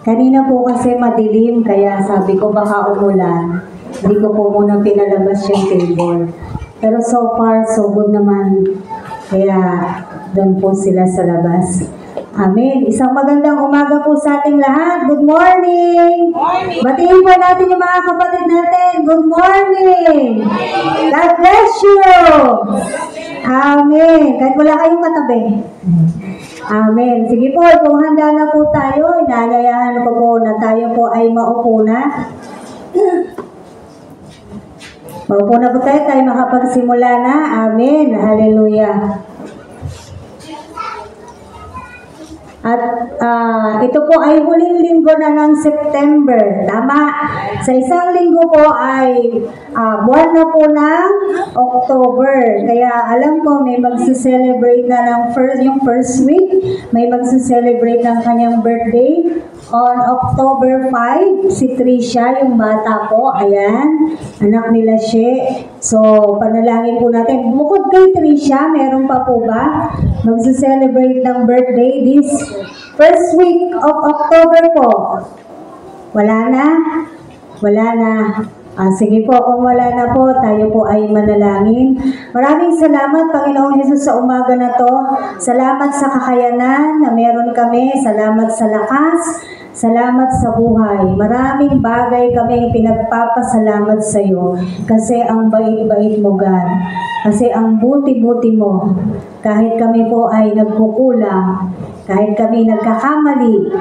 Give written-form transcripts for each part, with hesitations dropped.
Kanina po kasi madilim, kaya sabi ko baka umulan. Hindi ko po muna pinalabas yung table. Pero so far, so good naman. Kaya doon po sila sa labas. Amen. Isang magandang umaga po sa ating lahat. Good morning! Batiin po natin yung mga kapatid natin. Good morning! God bless you! Amen. Kahit wala kayong katabi. Amen. Sige po, kung handa na po tayo, inaanyayahan ko po na tayo po ay maupo na. Maupo na po tayo makapagsimula na. Amen. Hallelujah. At ito po ay huling linggo na ng September. Tama. Sa isang linggo po ay buwan na po ng October. Kaya alam ko may magse-celebrate na ng yung first week. May magse-celebrate ng kanyang birthday. On October 5, si Trisha, yung bata po, ayan, anak nila siya. So, panalangin po natin. Bukod kay Trisha, meron pa po ba? Magse-celebrate ng birthday this first week of October po. Wala na? Wala na. Sige po, kung wala na po, tayo po ay manalangin. Maraming salamat, Panginoong Hesus, sa umaga na to. Salamat sa kakayanan na meron kami. Salamat sa lakas. Salamat sa buhay. Maraming bagay kami pinagpapasalamat sa iyo. Kasi ang bait-bait mo, God. Kasi ang buti-buti mo. Kahit kami po ay nagkukulang. Kahit kami nagkakamali.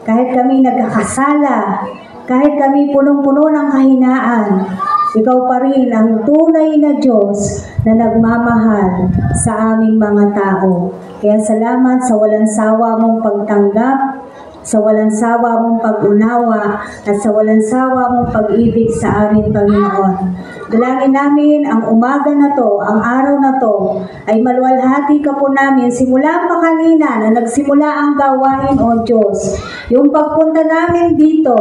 Kahit kami nagkakasala. Kahit kami punong-puno ng kahinaan, ikaw pa rin ang tunay na Diyos na nagmamahal sa aming mga tao. Kaya salamat sa walang sawa mong pagtanggap, sa walang sawa mong pag-unawa, at sa walang sawa mong pag-ibig sa aming Panginoon. Dalangin namin ang umaga na to, ang araw na to, ay maluwalhati ka po namin simula pa kanina na nagsimula ang gawain, O Diyos. Yung pagpunta namin dito,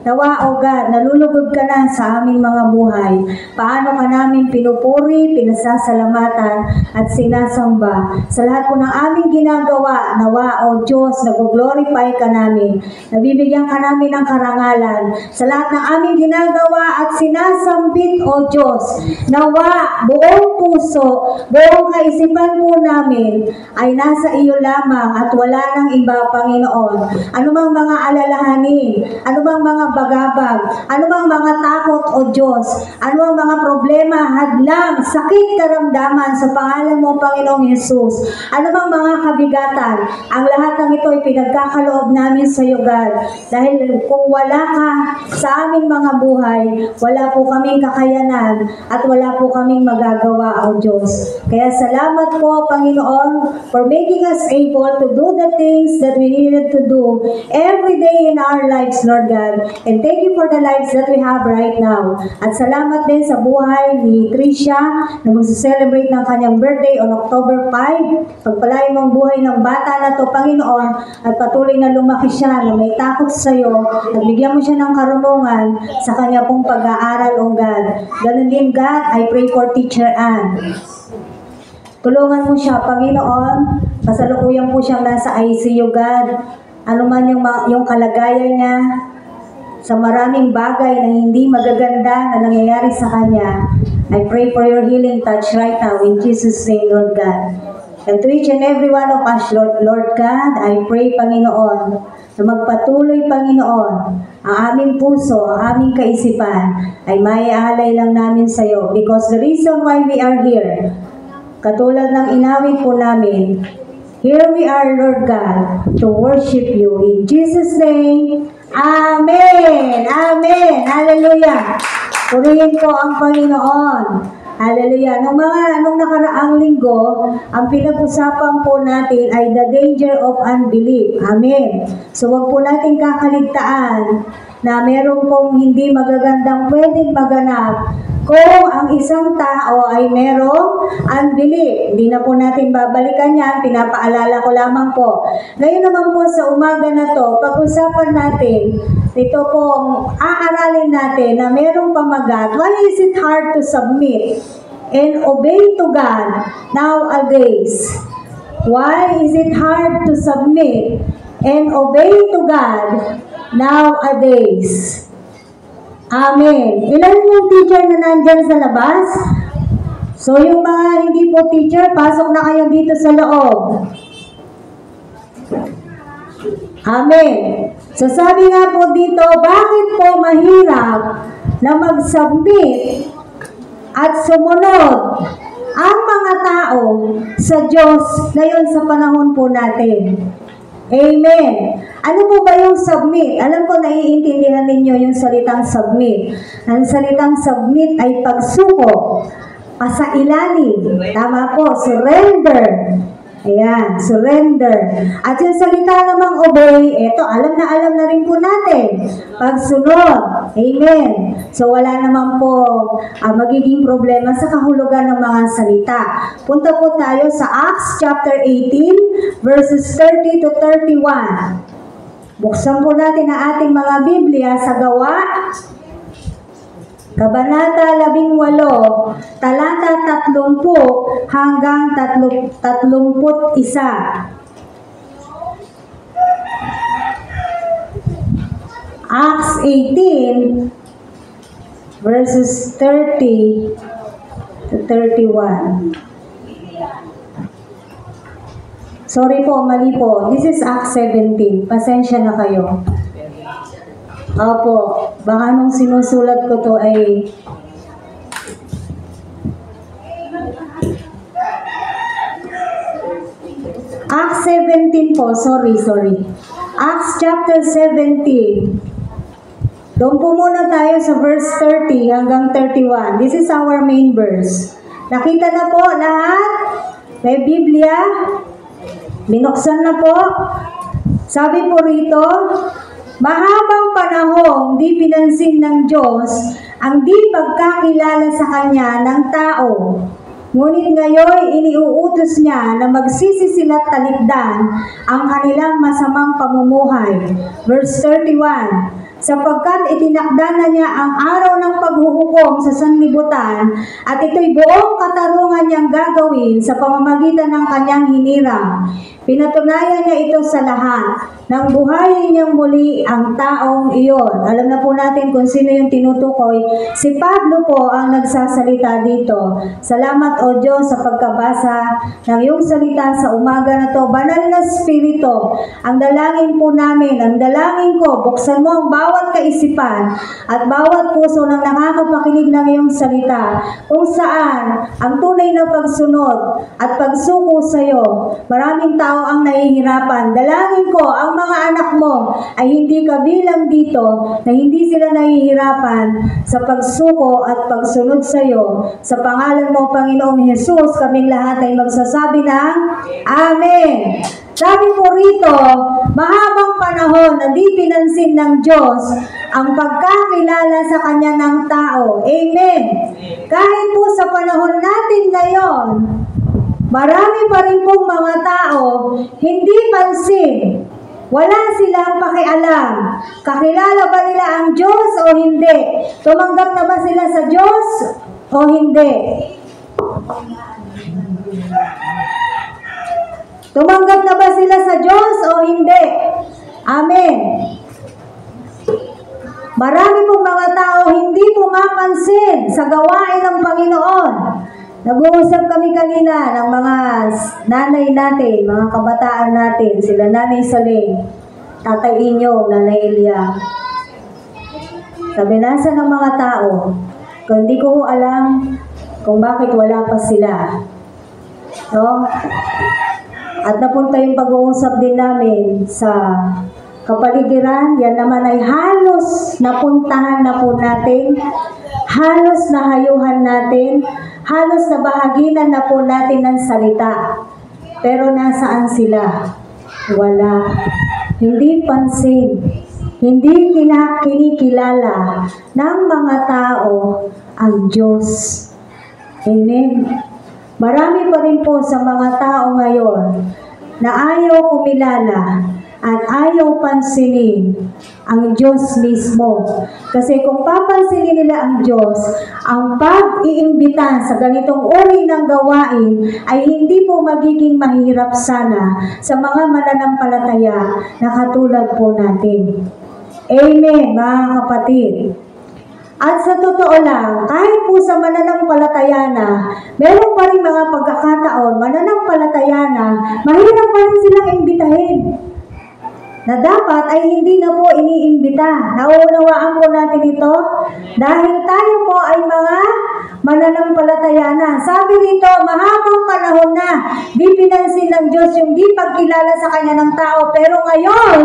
nawa, O God, nalulugod ka na sa aming mga buhay. Paano ka namin pinupuri, pinasasalamatan, at sinasamba. Sa lahat po ng aming ginagawa, nawa, O Diyos, nag-glorify ka namin. Nabibigyan ka namin ng karangalan. Sa lahat ng aming ginagawa at sinasambit, O Diyos, nawa, buong puso, buong kaisipan po namin ay nasa iyo lamang at wala nang iba, Panginoon. Anumang mga alalahanin, anumang mga bagabag, anumang mga takot, O Diyos, anumang mga problema, hadlang, sakit, karamdaman sa pangalan mo, Panginoong Hesus, anumang mga kabigatan, ang lahat ng ito ay pinagkakaloob namin sa iyo, God. Dahil kung wala ka sa aming mga buhay, wala po kaming kakayanan at wala po kaming magagawa, O Diyos. Kaya salamat po, Panginoon, for making us able to do the things that we needed to do every day in our lives, Lord God. And thank you for the lives that we have right now. At salamat din sa buhay ni Trisha na magse-celebrate ng kanyang birthday on October 5. Pagpalain mo ang buhay ng bata na to, Panginoon, at patuloy na lumaki siya na may takot sa iyo at bigyan mo siya ng karunungan sa kanya pong pag-aaral, O God. Ganun din, God, I pray for Teacher Ann. Tulungan mo siya, Panginoon. Kasalukuyan po siyang nasa ICU, God. Ano man yung kalagayan niya, sa maraming bagay na hindi magaganda na nangyayari sa kanya, I pray for your healing touch right now in Jesus' name, Lord God. And to each and every one of us, Lord God, I pray, Panginoon, na magpatuloy, Panginoon, ang aming puso, ang aming kaisipan, ay maialay lang namin sa iyo. Because the reason why we are here, katulad ng inawit po namin, here we are, Lord God, to worship you. In Jesus' name, Amen! Amen! Hallelujah! Purihin po ang Panginoon. Hallelujah. Nung nakaraang linggo, ang pinag-usapan po natin ay the danger of unbelief. Amen. So, wag po natin kakaligtaan na meron pong hindi magagandang pwedeng maganap kung ang isang tao ay merong unbelief. Hindi na po natin babalikan yan, pinapaalala ko lamang po. Ngayon naman po sa umaga na to, pag-usapan natin, ito pong aaralin natin na merong pamagat. Why is it hard to submit and obey to God nowadays? Why is it hard to submit and obey to God nowadays. Amen. Ilan yung teacher na nandyan sa labas? So yung mga hindi po teacher, pasok na kayo dito sa loob. Amen. So sabi nga po dito, bakit po mahirap na mag-submit at sumunod ang mga tao sa Diyos ngayon sa panahon po natin? Amen. Ano po ba yung submit? Alam ko naiintindihan ninyo yung salitang submit. Ang salitang submit ay pagsuko, pasailalim. Tama po, surrender. Ayan, surrender. At yung salita namang obey, eto, alam na rin po natin. Pagsunod. Amen. So, wala naman po magiging problema sa kahulugan ng mga salita. Punta po tayo sa Acts chapter 18, verses 30 to 31. Buksan po natin ang ating mga Biblia sa Gawa, Kabanata 18, talata 30 hanggang 31. Acts 18, verses 30 to 31. Sorry po, mali po. This is Acts 17. Pasensya na kayo. Opo, baka nung sinusulat ko to ay Acts 17 po, sorry. Acts chapter 17. Doon po muna tayo sa verse 30 hanggang 31. This is our main verse. Nakita na po lahat? May Biblia? Binuksan na po? Sabi po rito, mahabang panahong di pinansin ng Diyos ang di pagkakilala sa Kanya ng tao. Ngunit ngayon, iniuutos niya na magsisisilat talikdan ang kanilang masamang pamumuhay. Verse 31, sapagkat itinakda na niya ang araw ng paghuhukom sa sanlibutan at ito'y buong katarungan niyang gagawin sa pamamagitan ng kanyang hinirang. Pinatunayan niya ito sa lahat nang buhayin niyang muli ang taong iyon. Alam na po natin kung sino yung tinutukoy. Si Pablo po ang nagsasalita dito. Salamat o Diyos sa pagkabasa ng iyong salita sa umaga na to. Banal na Espiritu, ang dalangin po namin, ang dalangin ko, buksan mo ang bawat kaisipan at bawat puso ng nakakapakinig ng iyong salita kung saan ang tunay na pagsunod at pagsuko sa iyo. Maraming tao ang nahihirapan. Dalangin ko, ang mga anak mo ay hindi kabilang dito na hindi sila nahihirapan sa pagsuko at pagsunod sa iyo. Sa pangalan mo, Panginoong Hesus, kaming lahat ay magsasabi ng Amen. Sabi po rito, mahabang panahon na di pinansin ng Diyos ang pagkakilala sa Kanya ng tao. Amen. Kahit po sa panahon natin ngayon, marami pa rin pong mga tao hindi pansin. Wala silang pakialam. Kakilala ba nila ang Diyos o hindi? Tumanggap na ba sila sa Diyos o hindi? Tumanggap na ba sila sa Diyos o hindi? Amen. Marami pong mga tao hindi pumapansin sa gawain ng Panginoon. Nag-uusap kami kanina ng mga nanay natin, mga kabataan natin, sila Nanay Saling, Tatay Inyong, Nanay Elia. Sabi nasa ng mga tao, kung di ko alam kung bakit wala pa sila. No? At napunta yung pag-uusap din namin sa kapaligiran, yan naman ay halos napuntahan na po natin, halos nahayuhan natin, halos nabahaginan na po natin ng salita. Pero nasaan sila? Wala. Hindi pansin. Hindi kinikilala ng mga tao ang Diyos. Amen. Marami pa rin po sa mga tao ngayon na ayaw kumilala at ayaw pansinin ang Diyos mismo. Kasi kung papansinin nila ang Diyos, ang pag-iimbita sa ganitong uri ng gawain ay hindi po magiging mahirap sana sa mga mananampalataya na katulad po natin. Amen, mga kapatid. At sa totoo lang, kahit po sa mananampalataya na, meron pa rin mga pagkakataon, mananampalataya na, mahirap pa rin silang imbitahin. Na dapat ay hindi na po iniimbita. Nauunawaan po natin ito dahil tayo po ay mga mananampalataya na. Sabi rito, mahabang panahon na, di pinansin ng Diyos yung di pagkilala sa Kanya ng tao. Pero ngayon,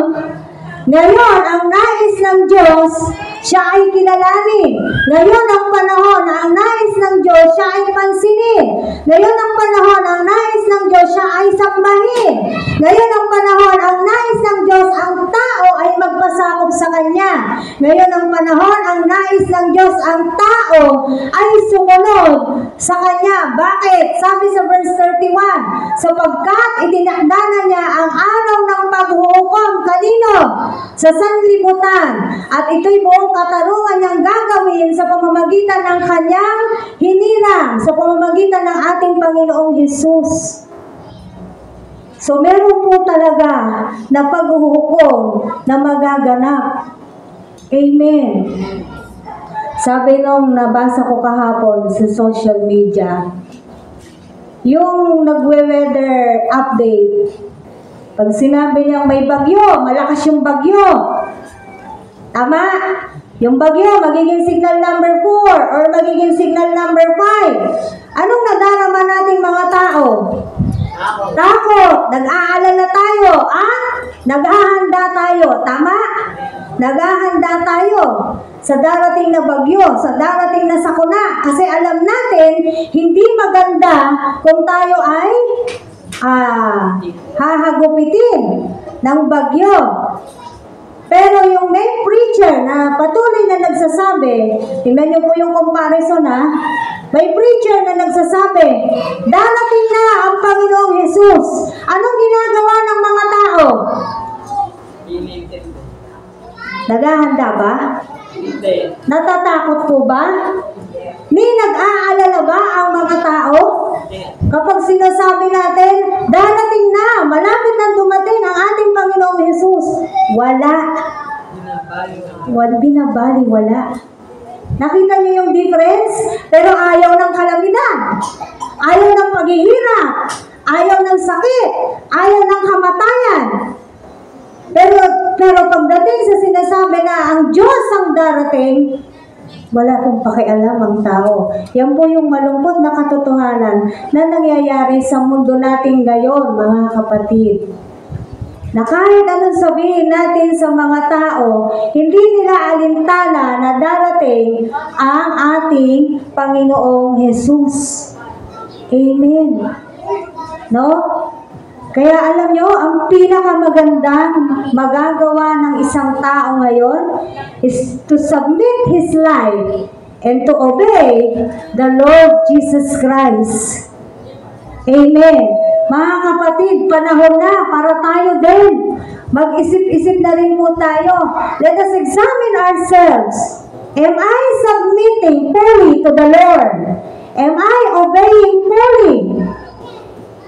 ang nais ng Diyos, siya ay kilalanin. Ngayon ang panahon na ang nais ng Diyos, siya ay pansinin. Ngayon ang panahon, ang nais ng Diyos, siya ay sambahin. Ngayon ang panahon, ang nais ng Diyos, ang tao ay magpasakop sa Kanya. Ngayon ang panahon, ang nais ng Diyos, ang tao ay sumunod sa Kanya. Bakit? Sabi sa verse 31, sapagkat itinakdana niya ang araw ng paghuhukom kanino? Sa sanlibutan. At ito'y buong katarungan niyang gagawin sa pamamagitan ng Kanyang hinirang, sa pamamagitan ng ating Panginoong Hesus. So meron po talaga na paghuhukom na magaganap. Amen. Sabi nung nabasa ko kahapon sa social media, yung nagwe-weather update, pag sinabi niyang may bagyo, malakas yung bagyo. Tama? Yung bagyo, magiging signal number 4 or magiging signal number 5. Anong nadarama nating mga tao? Takot. Nag-aalala tayo. Naghahanda tayo. Tama? Naghahanda tayo sa darating na bagyo, sa darating na sakuna. Kasi alam natin, hindi maganda kung tayo ay hahagupitin ng bagyo. Pero yung main preacher na patuloy na nagsasabi, tingnan niyo po yung comparison may preacher na nagsasabi, darating na ang Panginoong Hesus. Anong ginagawa ng mga tao? Naghahanda ba? Natatakot po ba? Nag-aalala ba ang mga tao? Kapag sinasabi natin, darating na, malapit na dumating ang ating Panginoong Hesus. Wala. Binabali, wala. Nakita niyo yung difference? Pero ayaw ng kalamidad. Ayaw ng paghihirap. Ayaw ng sakit. Ayaw ng kamatayan. Pero pagdating sa sinasabi na ang Diyos ang darating, wala pong pakialam ang tao. Yan po yung malungkot na katotohanan na nangyayari sa mundo natin ngayon, mga kapatid. Na kahit anong sabihin natin sa mga tao, hindi nila alintana na darating ang ating Panginoong Hesus. Amen. No? Kaya alam nyo, ang pinakamagandang magagawa ng isang tao ngayon is to submit his life and to obey the Lord Jesus Christ. Amen. Mga kapatid, panahon na para tayo din. Mag-isip-isip na rin po tayo. Let us examine ourselves. Am I submitting fully to the Lord? Am I obeying fully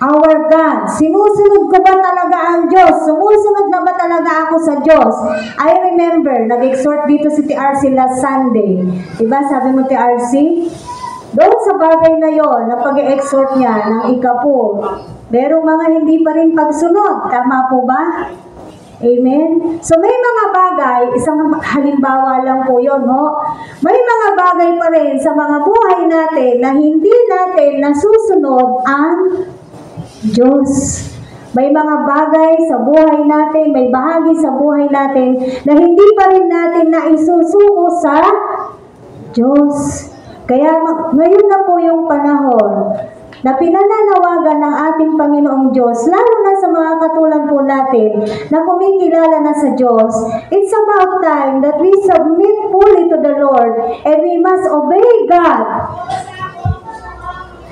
our God? Sinusunod ko ba talaga ang Diyos? Sumusunod na ba talaga ako sa Diyos? I remember, nag-exhort dito si TRC last Sunday. Diba sabi mo, TRC? Doon sa bagay na yon, na pag-exhort niya ng ikapo, merong mga hindi pa rin pagsunod. Tama po ba? Amen? So may mga bagay, isang halimbawa lang po yun, no? May mga bagay pa rin sa mga buhay natin na hindi natin nasusunod ang Diyos. May mga bagay sa buhay natin, may bahagi sa buhay natin na hindi pa rin natin naisusuko sa Diyos. Kaya ngayon na po yung panahon na pinananawagan ng ating Panginoong Diyos, lalo na sa mga katulad po natin na kumikilala na sa Diyos. It's about time that we submit fully to the Lord and we must obey God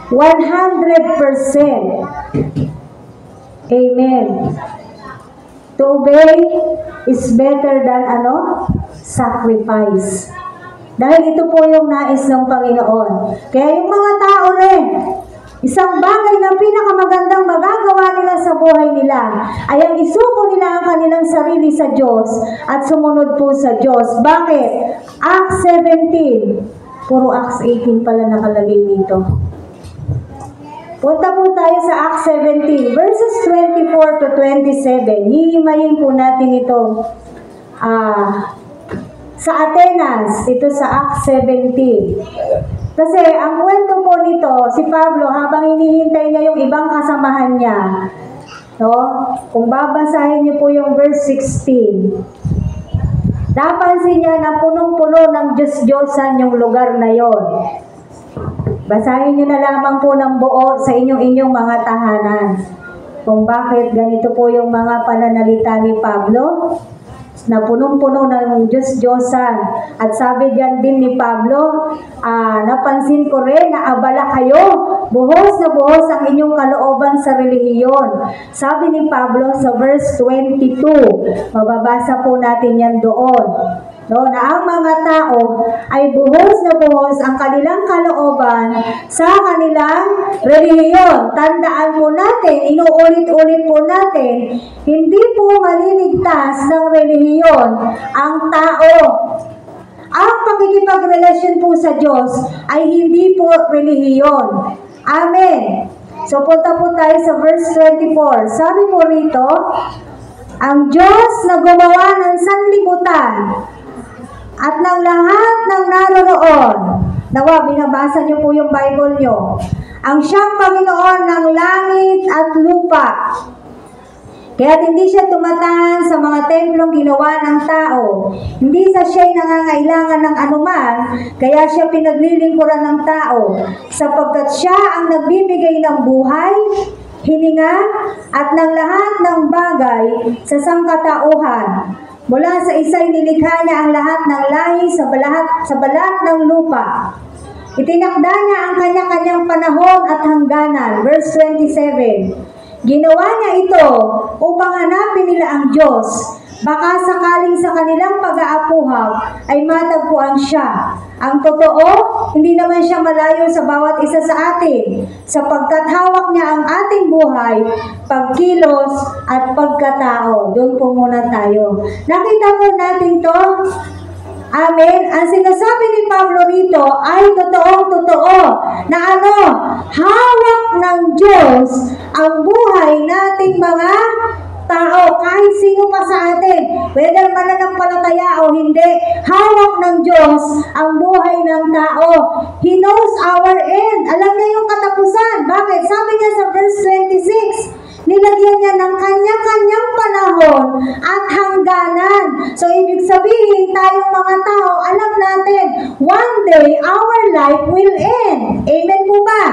100%. Amen. To obey is better than sacrifice. Dahil ito po yung nais ng Panginoon. Kaya yung mga tao rin, isang bagay na pinakamagandang magagawa nila sa buhay nila ay ang isuko nila ang kanilang sarili sa Diyos at sumunod po sa Diyos. Bakit? Acts 17. Puro Acts 18 pala nakalagay dito. Punta po tayo sa Acts 17, verses 24 to 27. Hihimayin po natin ito sa Atenas, ito sa Acts 17. Kasi ang kwento po nito, si Pablo, habang hinihintay niya yung ibang kasamahan niya, no? Kung babasahin niyo po yung verse 16, napansin niya na punong-puno ng Diyos-Diyosan yung lugar na yon. Basahin niyo na lamang po ng buo sa inyong mga tahanan. Kung bakit ganito po yung mga pananalita ni Pablo, na punong-puno ng Diyos-Diyosan. At sabi diyan din ni Pablo, napansin ko rin na abala kayo, buhos na buhos ang inyong kalooban sa relihiyon. Sabi ni Pablo sa verse 22, mababasa po natin yan doon. No, na ang mga tao ay buhos na buhos ang kanilang kalooban sa kanilang relihiyon. Tandaan po natin, inuulit-ulit po natin, hindi po maliligtas ng relihiyon ang tao. Ang pakikipagrelasyon po sa Diyos ay hindi po relihiyon. Amen. So punta po tayo sa verse 24. Sabi po rito, ang Diyos na gumawa ng sanlibutan at ng lahat ng naroroon. Nawa, binabasa niyo po yung Bible niyo. Ang siyang Panginoon ng langit at lupa. Kaya hindi siya tumatahan sa mga templong ginawa ng tao. Hindi sa siya'y nangangailangan ng anuman, kaya siya pinaglilingkuran ng tao, sapagkat siya ang nagbibigay ng buhay, hininga, at ng lahat ng bagay sa sangkatauhan. Mula sa isa'y nilikha niya ang lahat ng lahi sa balat ng lupa. Itinakda niya ang kanya-kanyang panahon at hangganan. Verse 27. Ginawa niya ito upang hanapin nila ang Diyos. Baka sakaling sa kanilang pag-aapuhaw ay matagpuan siya. Ang totoo, hindi naman siya malayo sa bawat isa sa atin, sapagkat hawak niya ang ating buhay, pagkilos at pagkatao. Doon po muna tayo. Nakita po natin to. Amen. Ang sinasabi ni Pablo rito ay totoong-totoo na hawak ng Diyos ang buhay nating mga tao, kahit sino pa sa atin, whether mananampalataya o hindi, hawak ng Diyos ang buhay ng tao. He knows our end. Alam niya yung katapusan. Bakit? Sabi niya sa verse 26, nilagyan niya ng kanya-kanyang panahon at hangganan. So, ibig sabihin, tayong mga tao, alam natin, one day, our life will end. Amen po ba?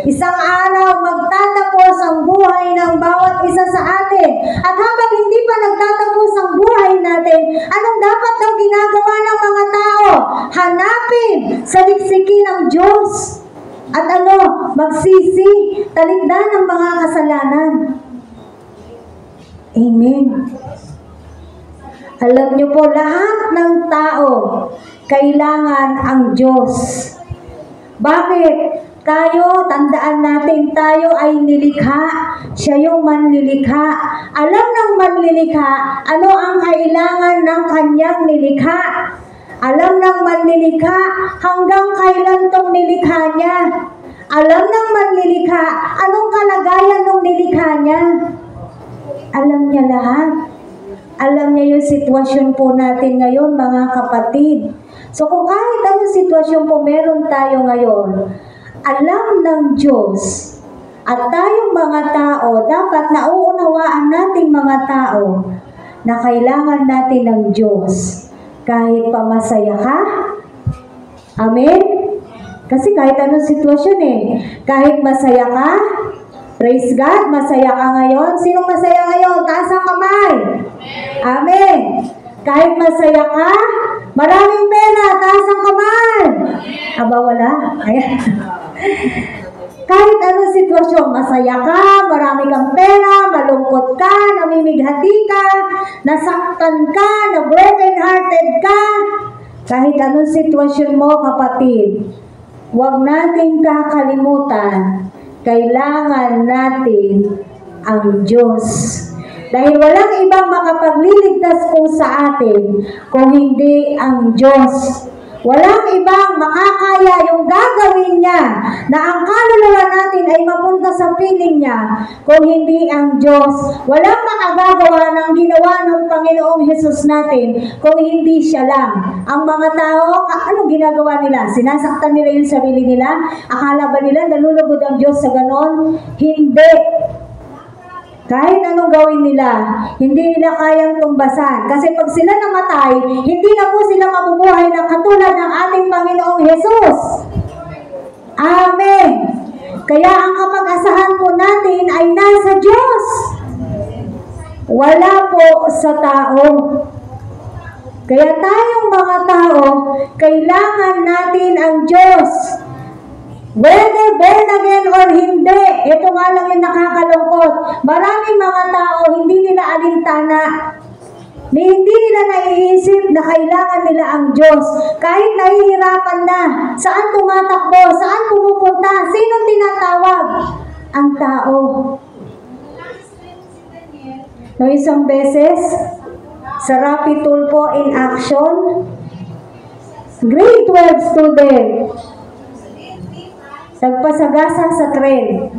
Isang araw, magtatapos ang buhay ng bawat isa sa atin. At habang hindi pa nagtatapos ang buhay natin, anong dapat daw ginagawa ng mga tao? Hanapin, saliksikin ng Diyos. At magsisi, talikdan ng mga kasalanan. Amen. Alam niyo po, lahat ng tao, kailangan ang Diyos. Bakit? Tayo, tandaan natin, tayo ay nilikha. Siya yung manlilikha. Alam ng manlilikha, ano ang kailangan ng kanyang nilikha. Alam ng manlilikha, hanggang kailan tong nilikha niya. Alam ng manlilikha, anong kalagayan ng nilikha niya. Alam niya lahat. Alam niya yung sitwasyon po natin ngayon, mga kapatid. So kung kahit anong sitwasyon po meron tayo ngayon, alam ng Diyos at tayong mga tao, dapat nauunawaan nating mga tao na kailangan natin ng Diyos. Kahit pa masaya ka, amen? Kasi kahit anong sitwasyon kahit masaya ka, praise God, masaya ka ngayon. Sinong masaya ngayon? Taas ang kamay. Amen. Kahit masaya ka, maraming pera, taas ang kamay. Aba, wala. Ayan. Kahit anong sitwasyon, masaya ka, marami kang pera, malungkot nalulungkot ka, namimighati ka, nasaktan ka, na broken-hearted ka, kahit anong sitwasyon mo, kapatid, huwag nating kakalimutan, kailangan natin ang Diyos. Dahil walang ibang makapagliligtas po sa atin kung hindi ang Diyos. Walang ibang makakaya yung gagawin niya na ang kaluluwa natin ay mapunta sa piling niya kung hindi ang Diyos. Walang makagagawa ng ginawa ng Panginoong Hesus natin kung hindi siya lang. Ang mga tao, anong ginagawa nila? Sinasaktan nila yung sarili nila? Akala ba nila nalulugod ang Diyos sa ganon? Hindi. Kahit anong gawin nila, hindi nila kayang tumbasan. Kasi pag sila namatay, hindi na po sila mabubuhay na katulad ng ating Panginoong Hesus. Amen. Kaya ang kapag-asahan po natin ay nasa Diyos. Wala po sa tao. Kaya tayong mga tao, kailangan natin ang Diyos. Whether born again or hindi, ito nga lang yung nakakalungkot. Maraming mga tao, hindi nila alintana. Hindi nila naiisip na kailangan nila ang Diyos. Kahit nahihirapan na, saan tumatakbo, saan pumupunta, sinong tinatawag? Ang tao. No, isang beses, sa Rapid Tulpo in Action, grade 12 student, nagpasagasa sa tren.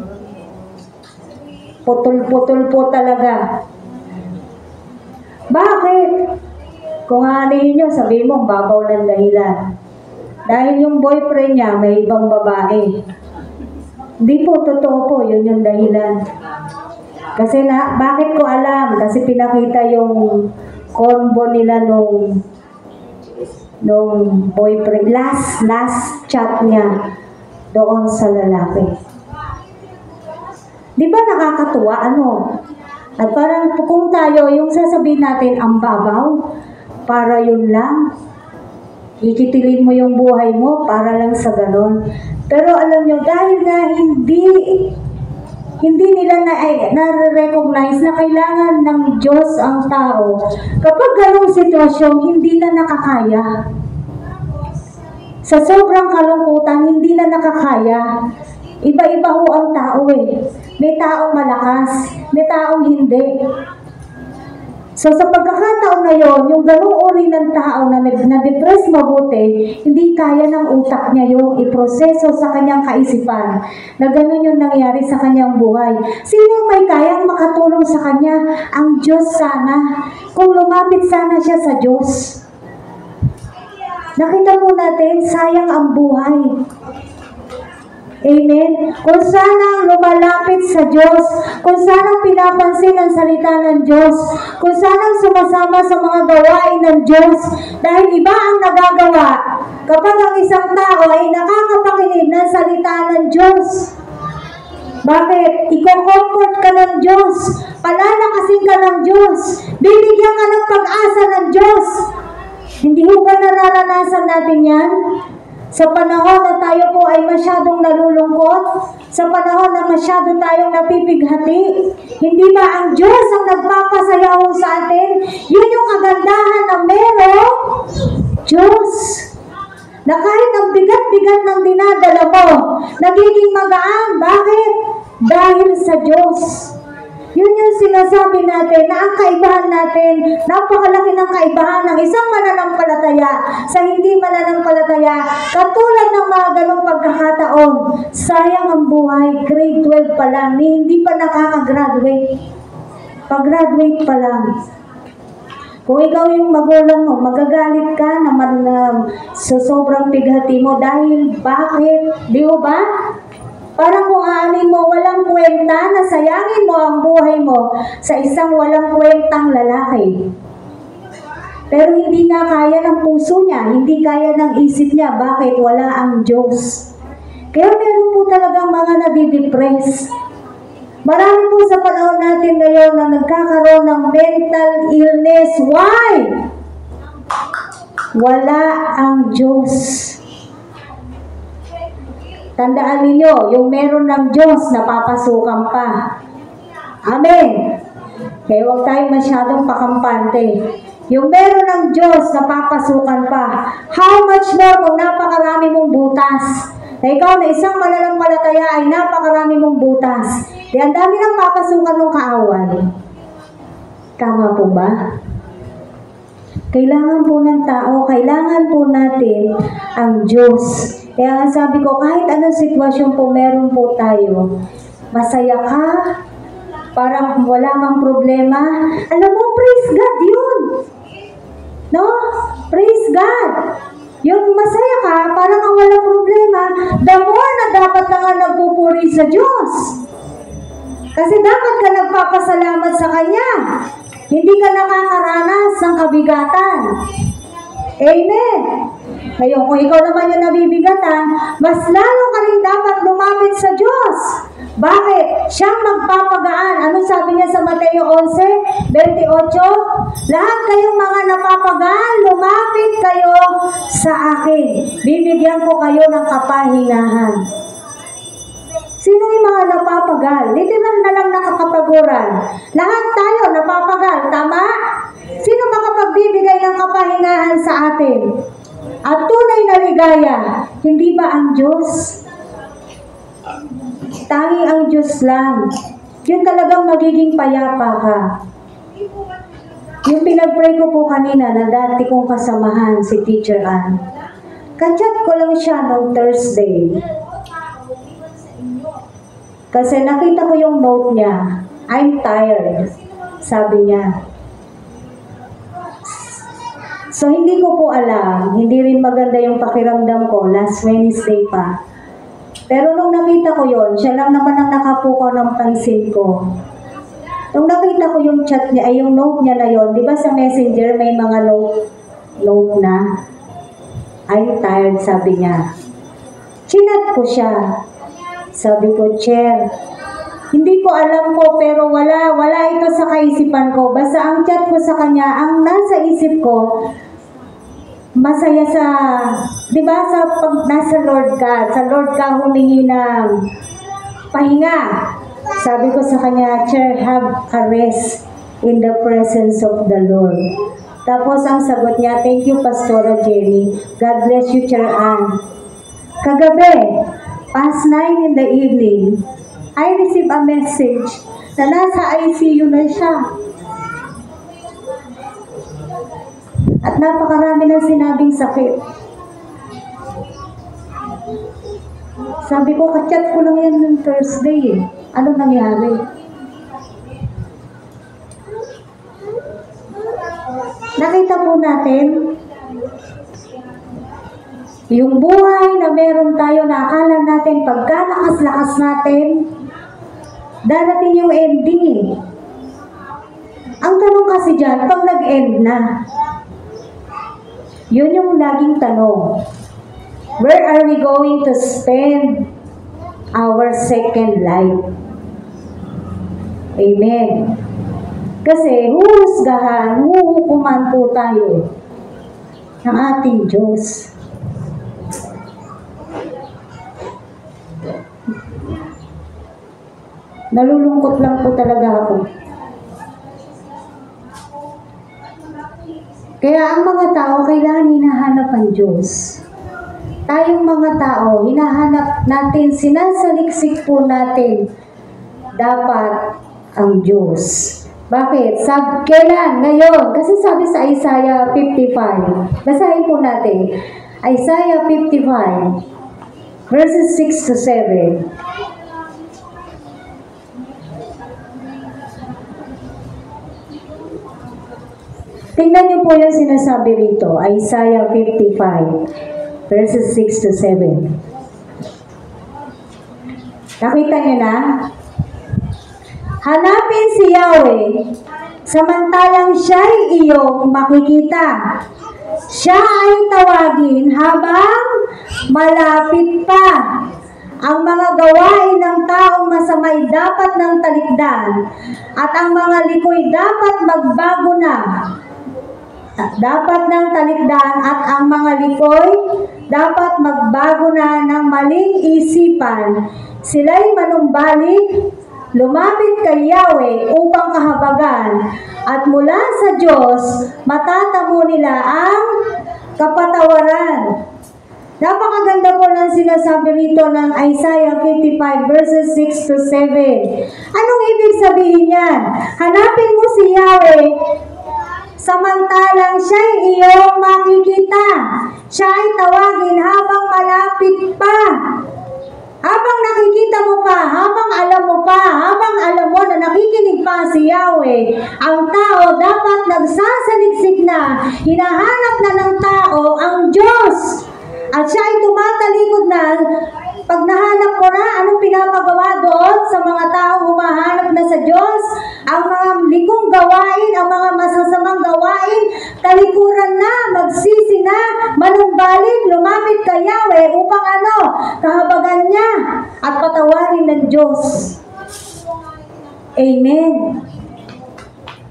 Putol-putol po talaga. Bakit? Kung aanin nyo, sabihin mo, babaw ng dahilan. Dahil yung boyfriend niya may ibang babae. Hindi po, totoo po, yun yung dahilan. Kasi bakit ko alam? Kasi pinakita yung combo nila nung boyfriend. Last chat niya doon sa lalaki. Di ba nakakatuwa, At parang kung tayo, yung sasabihin natin, ang babaw, para yun lang. Ikitilin mo yung buhay mo, para lang sa ganon. Pero alam nyo, dahil na hindi nila na-recognize na kailangan ng Diyos ang tao, kapag ganong sitwasyon, hindi na nakakaya. Sa sobrang kalungkutan, hindi na nakakaya. Iba-iba ho ang tao May taong malakas, may taong hindi. So sa pagkakataon na yon, yung ganung uri ng tao na na-depress mabuti, hindi kaya ng utak niya yung iproseso sa kanyang kaisipan na ganun yung nangyari sa kanyang buhay. Sino may kayang makatulong sa kanya? Ang Diyos sana. Kung lumapit sana siya sa Diyos. Nakita po natin, sayang ang buhay. Amen? Kung sanang lumalapit sa Diyos, kung sanang pinapansin ang salita ng Diyos, kung sanang sumasama sa mga gawain ng Diyos, dahil iba ang nagagawa kapag ang isang tao ay nakakapakinig ng salita ng Diyos. Bakit? Iko-comfort ka ng Diyos, palalakasin ka ng Diyos, bibigyan ka ng pag-asa ng Diyos. Hindi mo ba nararanasan natin yan? Sa panahon na tayo po ay masyadong nalulungkot, sa panahon na masyado tayong napipighati, hindi ba ang Diyos ang nagpapasayaw sa atin? Yun yung kagandahan ng merong Diyos. Na kahit ang bigat-bigat ng dinadala mo, nagiging magaan. Bakit? Dahil sa Diyos. Yun yung sinasabi natin na ang kaibahan natin, napakalaki ng kaibahan ng isang mananampalataya sa hindi mananampalataya. Katulad ng mga ganong pagkakataon, sayang ang buhay, grade 12 pa lang, hindi pa nakaka-graduate. Pag-graduate pa lang. Kung ikaw yung magulang mo, magagalit ka naman sa sobrang pighati mo dahil bakit? Di ba? Parang kung aanin mo, walang kwenta na sayangin mo ang buhay mo sa isang walang kwentang lalaki. Pero hindi na kaya ng puso niya, hindi kaya ng isip niya, bakit wala ang Diyos. Kaya meron po talagang mga nadidepress. Marami po sa panahon natin ngayon na nagkakaroon ng mental illness. Why? Wala ang Diyos. Tandaan ninyo, yung meron ng Diyos, napapasukan pa. Amen. Kaya huwag tayong masyadong pakampante. Yung meron ng Diyos na papasukan pa, how much more kung napakarami mong butas? Na ikaw na isang mananampalataya ay napakarami mong butas. Kaya ang dami ng papasukan ng kaaway. Tama po ba? Kailangan po ng tao, kailangan po natin ang Diyos. Kaya sabi ko, kahit anong sitwasyon po meron po tayo, masaya ka, parang wala mang problema. Alam mo, praise God yun. No? Praise God. Yung masaya ka, parang ang walang problema, the more na dapat ka nga nagpupuri sa Diyos. Kasi dapat ka nagpapasalamat sa Kanya. Hindi ka nakakaranas ng kabigatan. Amen. Ngayon, kung ikaw naman yung nabibigatan, mas lalo ka rin dapat lumapit sa Diyos. Bakit? Siyang magpapagaan. Ano sabi niya sa Mateo 11:28? Lahat kayong mga napapagaan, lumapit kayo sa akin. Bibigyan ko kayo ng kapahingahan. Sino yung mga napapagal? Literal na lang nakakapaguran. Lahat tayo napapagal, tama? Sino makapagbibigay ng kapahingahan sa atin? At tunay na ligaya, hindi ba ang Diyos? Tangi ang Diyos lang. Yun talagang magiging payapa ka. Yung pinag-pray ko po kanina na dati kong kasamahan, si Teacher Ann. Kachat ko lang siya noong Thursday. Kasi nakita ko yung note niya, I'm tired, sabi niya. So hindi ko po alam, hindi rin maganda yung pakiramdam ko, last Wednesday pa. Pero nung nakita ko yon, siya lang naman ang nakapukaw ng pansin ko. Nung nakita ko yung chat niya, ay yung note niya na yon, di ba sa messenger may mga note na, I'm tired, sabi niya. Chinat ko siya. Sabi ko, Chair, hindi ko alam ko pero wala ito sa kaisipan ko. Basta ang chat ko sa kanya, ang nasa isip ko, masaya sa, di ba, pag nasa Lord ka humingi ng pahinga. Sabi ko sa kanya, Chair, have a rest in the presence of the Lord. Tapos ang sagot niya, thank you, Pastora Jenny. God bless you, Chair Ann. Kagabi, past 9 in the evening, I received a message na nasa ICU na siya. At napakarami ng sinabing sakit. Sabi ko, kachat ko lang yan ng Thursday. Ano nangyari? Nakita po natin, yung buhay na meron tayo na akala natin pagkalakas-lakas natin, darating yung ending. Ang tanong kasi dyan, pag nag-end na, yun yung laging tanong. Where are we going to spend our second life? Amen. Kasi huhusgahan, huhukuman po tayo ng ating Diyos. Nalulungkot lang po talaga ako. Kaya ang mga tao kailangan hinahanap ang Diyos. Tayong mga tao, hinahanap natin, sinasaliksik po natin dapat ang Diyos. Bakit? Kailan? Ngayon. Kasi sabi sa Isaiah 55. Basahin po natin. Isaiah 55 verses 6 to 7. Tingnan niyo po yung sinasabi rito, Isaiah 55, verses 6 to 7. Nakita niyo na? Hanapin si Yahweh, samantalang siya'y iyong makikita. Siya ay tawagin habang malapit pa. Ang mga gawain ng taong masamay dapat ng talikdan, at ang mga likoy dapat magbago na. Dapat ng talikdan at ang mga likoy dapat magbago na ng maling isipan. Sila'y manumbalik lumapit kay Yahweh upang kahabagan, at mula sa Diyos, matatamo nila ang kapatawaran. Napakaganda po ng sinasabi rito ng Isaiah 55 verses 6 to 7. Anong ibig sabihin yan? Hanapin mo si Yahweh samantalang siya'y iyong makikita. Siya ay tawagin habang malapit pa. Habang nakikita mo pa, habang alam mo pa, habang alam mo na nakikinig pa si Yahweh, ang tao dapat nagsasaliksik na, hinahanap na ng tao ang Diyos. At siya ay tumatalikod na. Pag nahanap mo na, anong pinapagawa doon sa mga taong humahanap na sa Diyos? Ang mga likong gawain, ang mga masasamang gawain, talikuran na, magsisi na, manumbalik, lumapit kay Yahweh upang ano? Kahabagan niya at patawarin ng Diyos. Amen.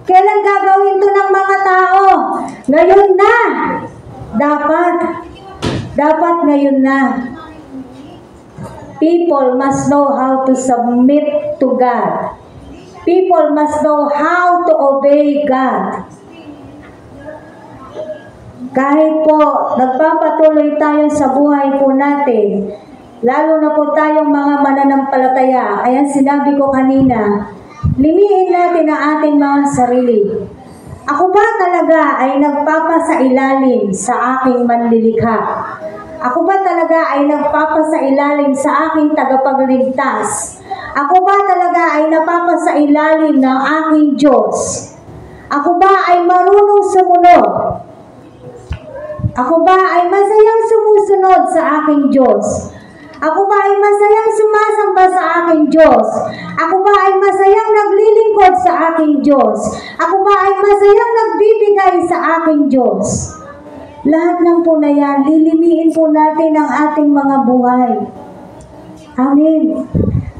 Kailan gagawin to ng mga tao? Ngayon na. Dapat ngayon na. People must know how to submit to God. People must know how to obey God. Kahit po nagpapatuloy tayo sa buhay po natin, lalo na po tayong mga mananampalataya, ayan sinabi ko kanina, limiin natin ang ating mga sarili. Ako ba talaga ay nagpapasailalim sa aking manlilikha? Ako ba talaga ay nagpapasailalim sa aking tagapagligtas? Ako ba talaga ay napapasailalim ng aking Diyos? Ako ba ay marunong sumunod? Ako ba ay masayang sumusunod sa aking Diyos? Ako ba ay masayang sumasamba sa aking Diyos? Ako ba ay masayang naglilingkod sa aking Diyos? Ako ba ay masayang nagbibigay sa aking Diyos? Lahat ng po na yan, lilimiin po natin ang ating mga buhay. Amen.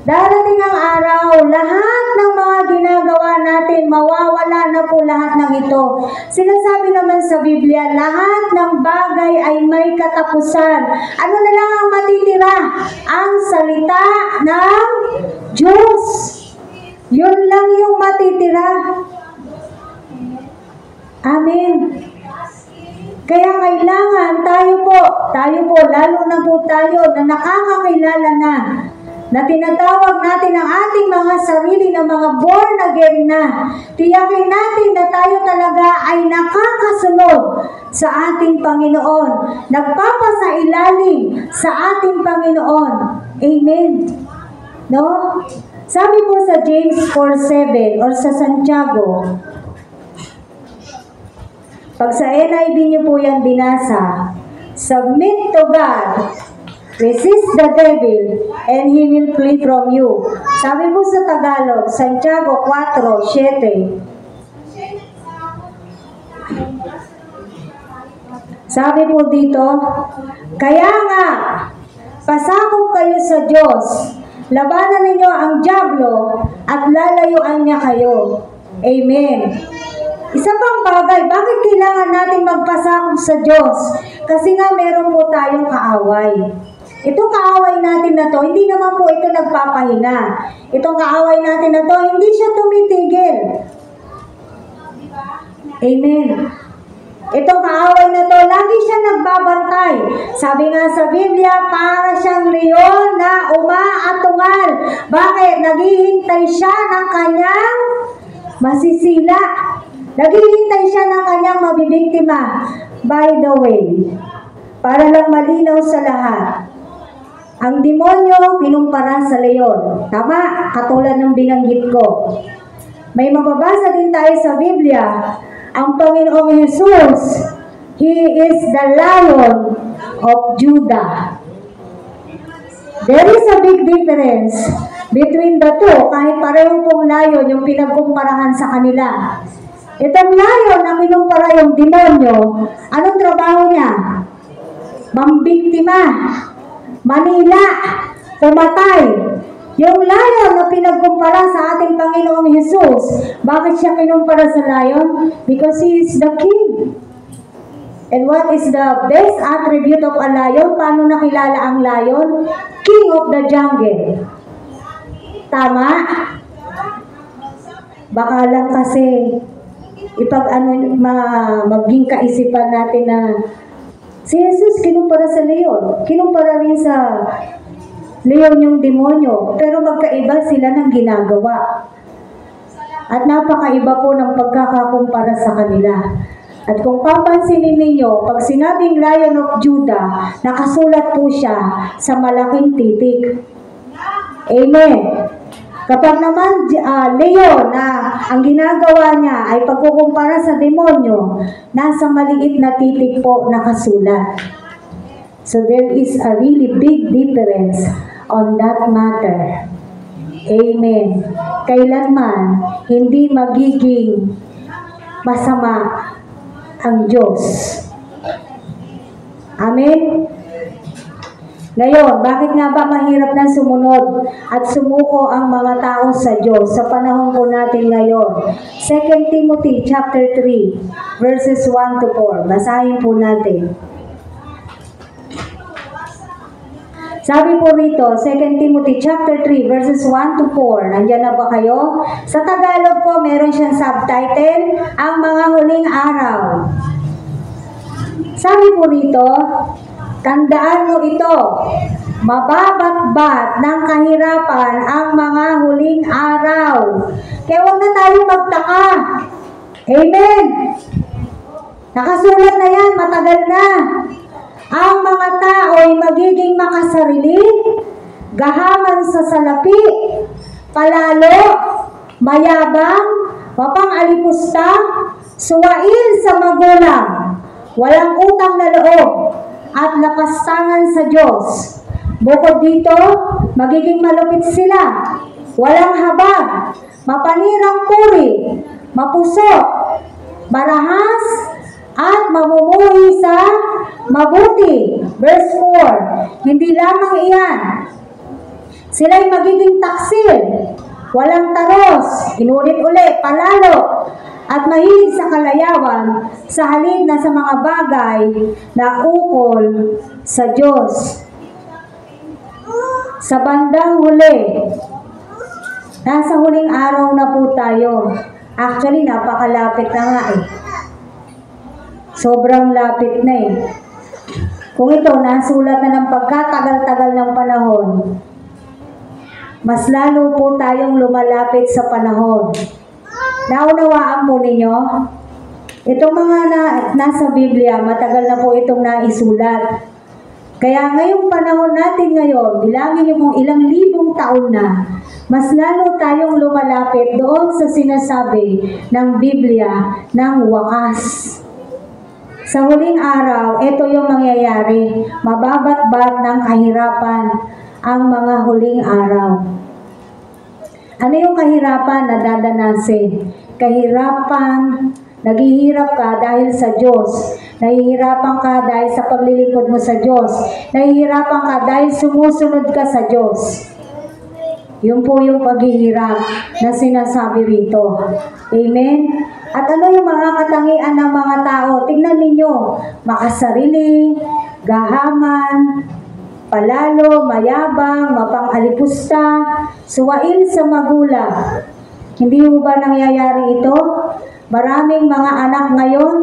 Darating ang araw, lahat ng mga ginagawa natin, mawawala na po lahat ng ito. Sinasabi naman sa Biblia, lahat ng bagay ay may katapusan. Ano na lang ang matitira? Ang salita ng Diyos. Yun lang yung matitira. Amen. Kaya kailangan tayo po, lalo na po tayo na nakakakilala na tinatawag natin ang ating mga sarili na mga born again na. Tiyakin natin na tayo talaga ay nakakasunod sa ating Panginoon. Nagpapasailalim sa ating Panginoon. Amen. No? Sabi po sa James 4:7 or sa Santiago, pag sa NIV niyo po yan binasa, submit to God, resist the devil, and he will flee from you. Sabi po sa Tagalog, Santiago 4:7. Sabi po dito, kaya nga, pasakop kayo sa Diyos, labanan ninyo ang dyablo, at lalayuan niya kayo. Amen. Isa pang bagay, bakit kailangan natin magpasakop sa Diyos? Kasi nga meron po tayong kaaway. Itong kaaway natin na to, hindi naman po ito nagpapahinga. Itong kaaway natin na to, hindi siya tumitigil. Amen. Itong kaaway na to, lagi siya nagbabantay. Sabi nga sa Biblia, para siyang leon na umaatungal. Bakit? Naghihintay siya ng kanyang masisila. Naghihintay siya ng kanyang mabibiktima. By the way, para lang malinaw sa lahat, ang demonyo kinumpara sa leon. Tama? Katulad ng binanggit ko. May mababasa din tayo sa Biblia, ang Panginoong Jesus, He is the Lion of Judah. There is a big difference between the two, kahit pareho pong lion yung pinagkumparahan sa kanila. Itong lion na kinumpara yung demonyo, anong trabaho niya? Mambiktima, manila, pumatay. Yung lion na pinagkumpara sa ating Panginoong Jesus, bakit siya kinumpara sa lion? Because he is the king. And what is the best attribute of a lion? Paano nakilala ang lion? King of the jungle. Tama? Baka lang kasi maging kaisipan natin na si Jesus kinumpara sa leon. Kinumpara rin sa leon yung demonyo. Pero magkaiba sila ng ginagawa. At napakaiba po ng pagkakakumpara sa kanila. At kung papansinin ninyo, pag sinabing Lion of Judah, nakasulat po siya sa malaking titik. Amen. Kapag naman leon na ang ginagawa niya ay pagkukumpara sa demonyo, nasa maliit na titik po nakasulat. So there is a really big difference on that matter. Amen. Kailanman hindi magiging masama ang Diyos. Amen? Ngayon, bakit nga ba mahirap na sumunod at sumuko ang mga tao sa Diyos sa panahon po natin ngayon? 2 Timothy chapter 3, verses 1 to 4. Basahin po natin. Sabi po rito, 2 Timothy chapter 3, verses 1 to 4. Nandiyan na ba kayo? Sa Tagalog po, meron siyang subtitle, Ang Mga Huling Araw. Sabi po rito, tandaan mo ito, mababatbat ng kahirapan ang mga huling araw. Kaya huwag na tayong magtaka. Amen. Nakasulat na yan, matagal na. Ang mga tao ay magiging makasarili, gahaman sa salapi, palalo, mayabang, mapang-alipusta, suwail sa magulang, walang utang na loob, at lapastangan sa Diyos. Bukod dito, magiging malupit sila, walang habag, mapanirang puri, mapusok, marahas, at mamumuhi sa mabuti. Verse 4, hindi lamang iyan. Sila'y magiging taksil, walang taros, inulit-ulit, palalo, at mahilig sa kalayawan, sa halip na sa mga bagay na ukol sa Diyos. Sa bandang huli, nasa huling araw na po tayo. Actually, napakalapit na nga eh. Sobrang lapit na eh. Kung ito, nasulat na ng pagkatagal-tagal ng panahon, mas lalo po tayong lumalapit sa panahon. Naunawaan po ninyo? Itong mga nasa Biblia, matagal na po itong naisulat. Kaya ngayong panahon natin ngayon, bilangin niyo kung ilang libong taon na, mas lalo tayong lumalapit doon sa sinasabi ng Biblia ng wakas. Sa huling araw, ito yung mangyayari, mababatbat ng kahirapan ang mga huling araw. Ano yung kahirapan na dadanasin? Kahirapan, naghihirap ka dahil sa Diyos. Nahihirapan ka dahil sa paglilingkod mo sa Diyos. Nahihirapan ka dahil sumusunod ka sa Diyos. Yun po yung paghihirap na sinasabi rito. Amen? At ano yung mga katangian ng mga tao? Tingnan ninyo, makasarili, gahaman, palalo, mayabang, mapang-alipusta, suwail sa magulang. Hindi mo ba nangyayari ito? Maraming mga anak ngayon,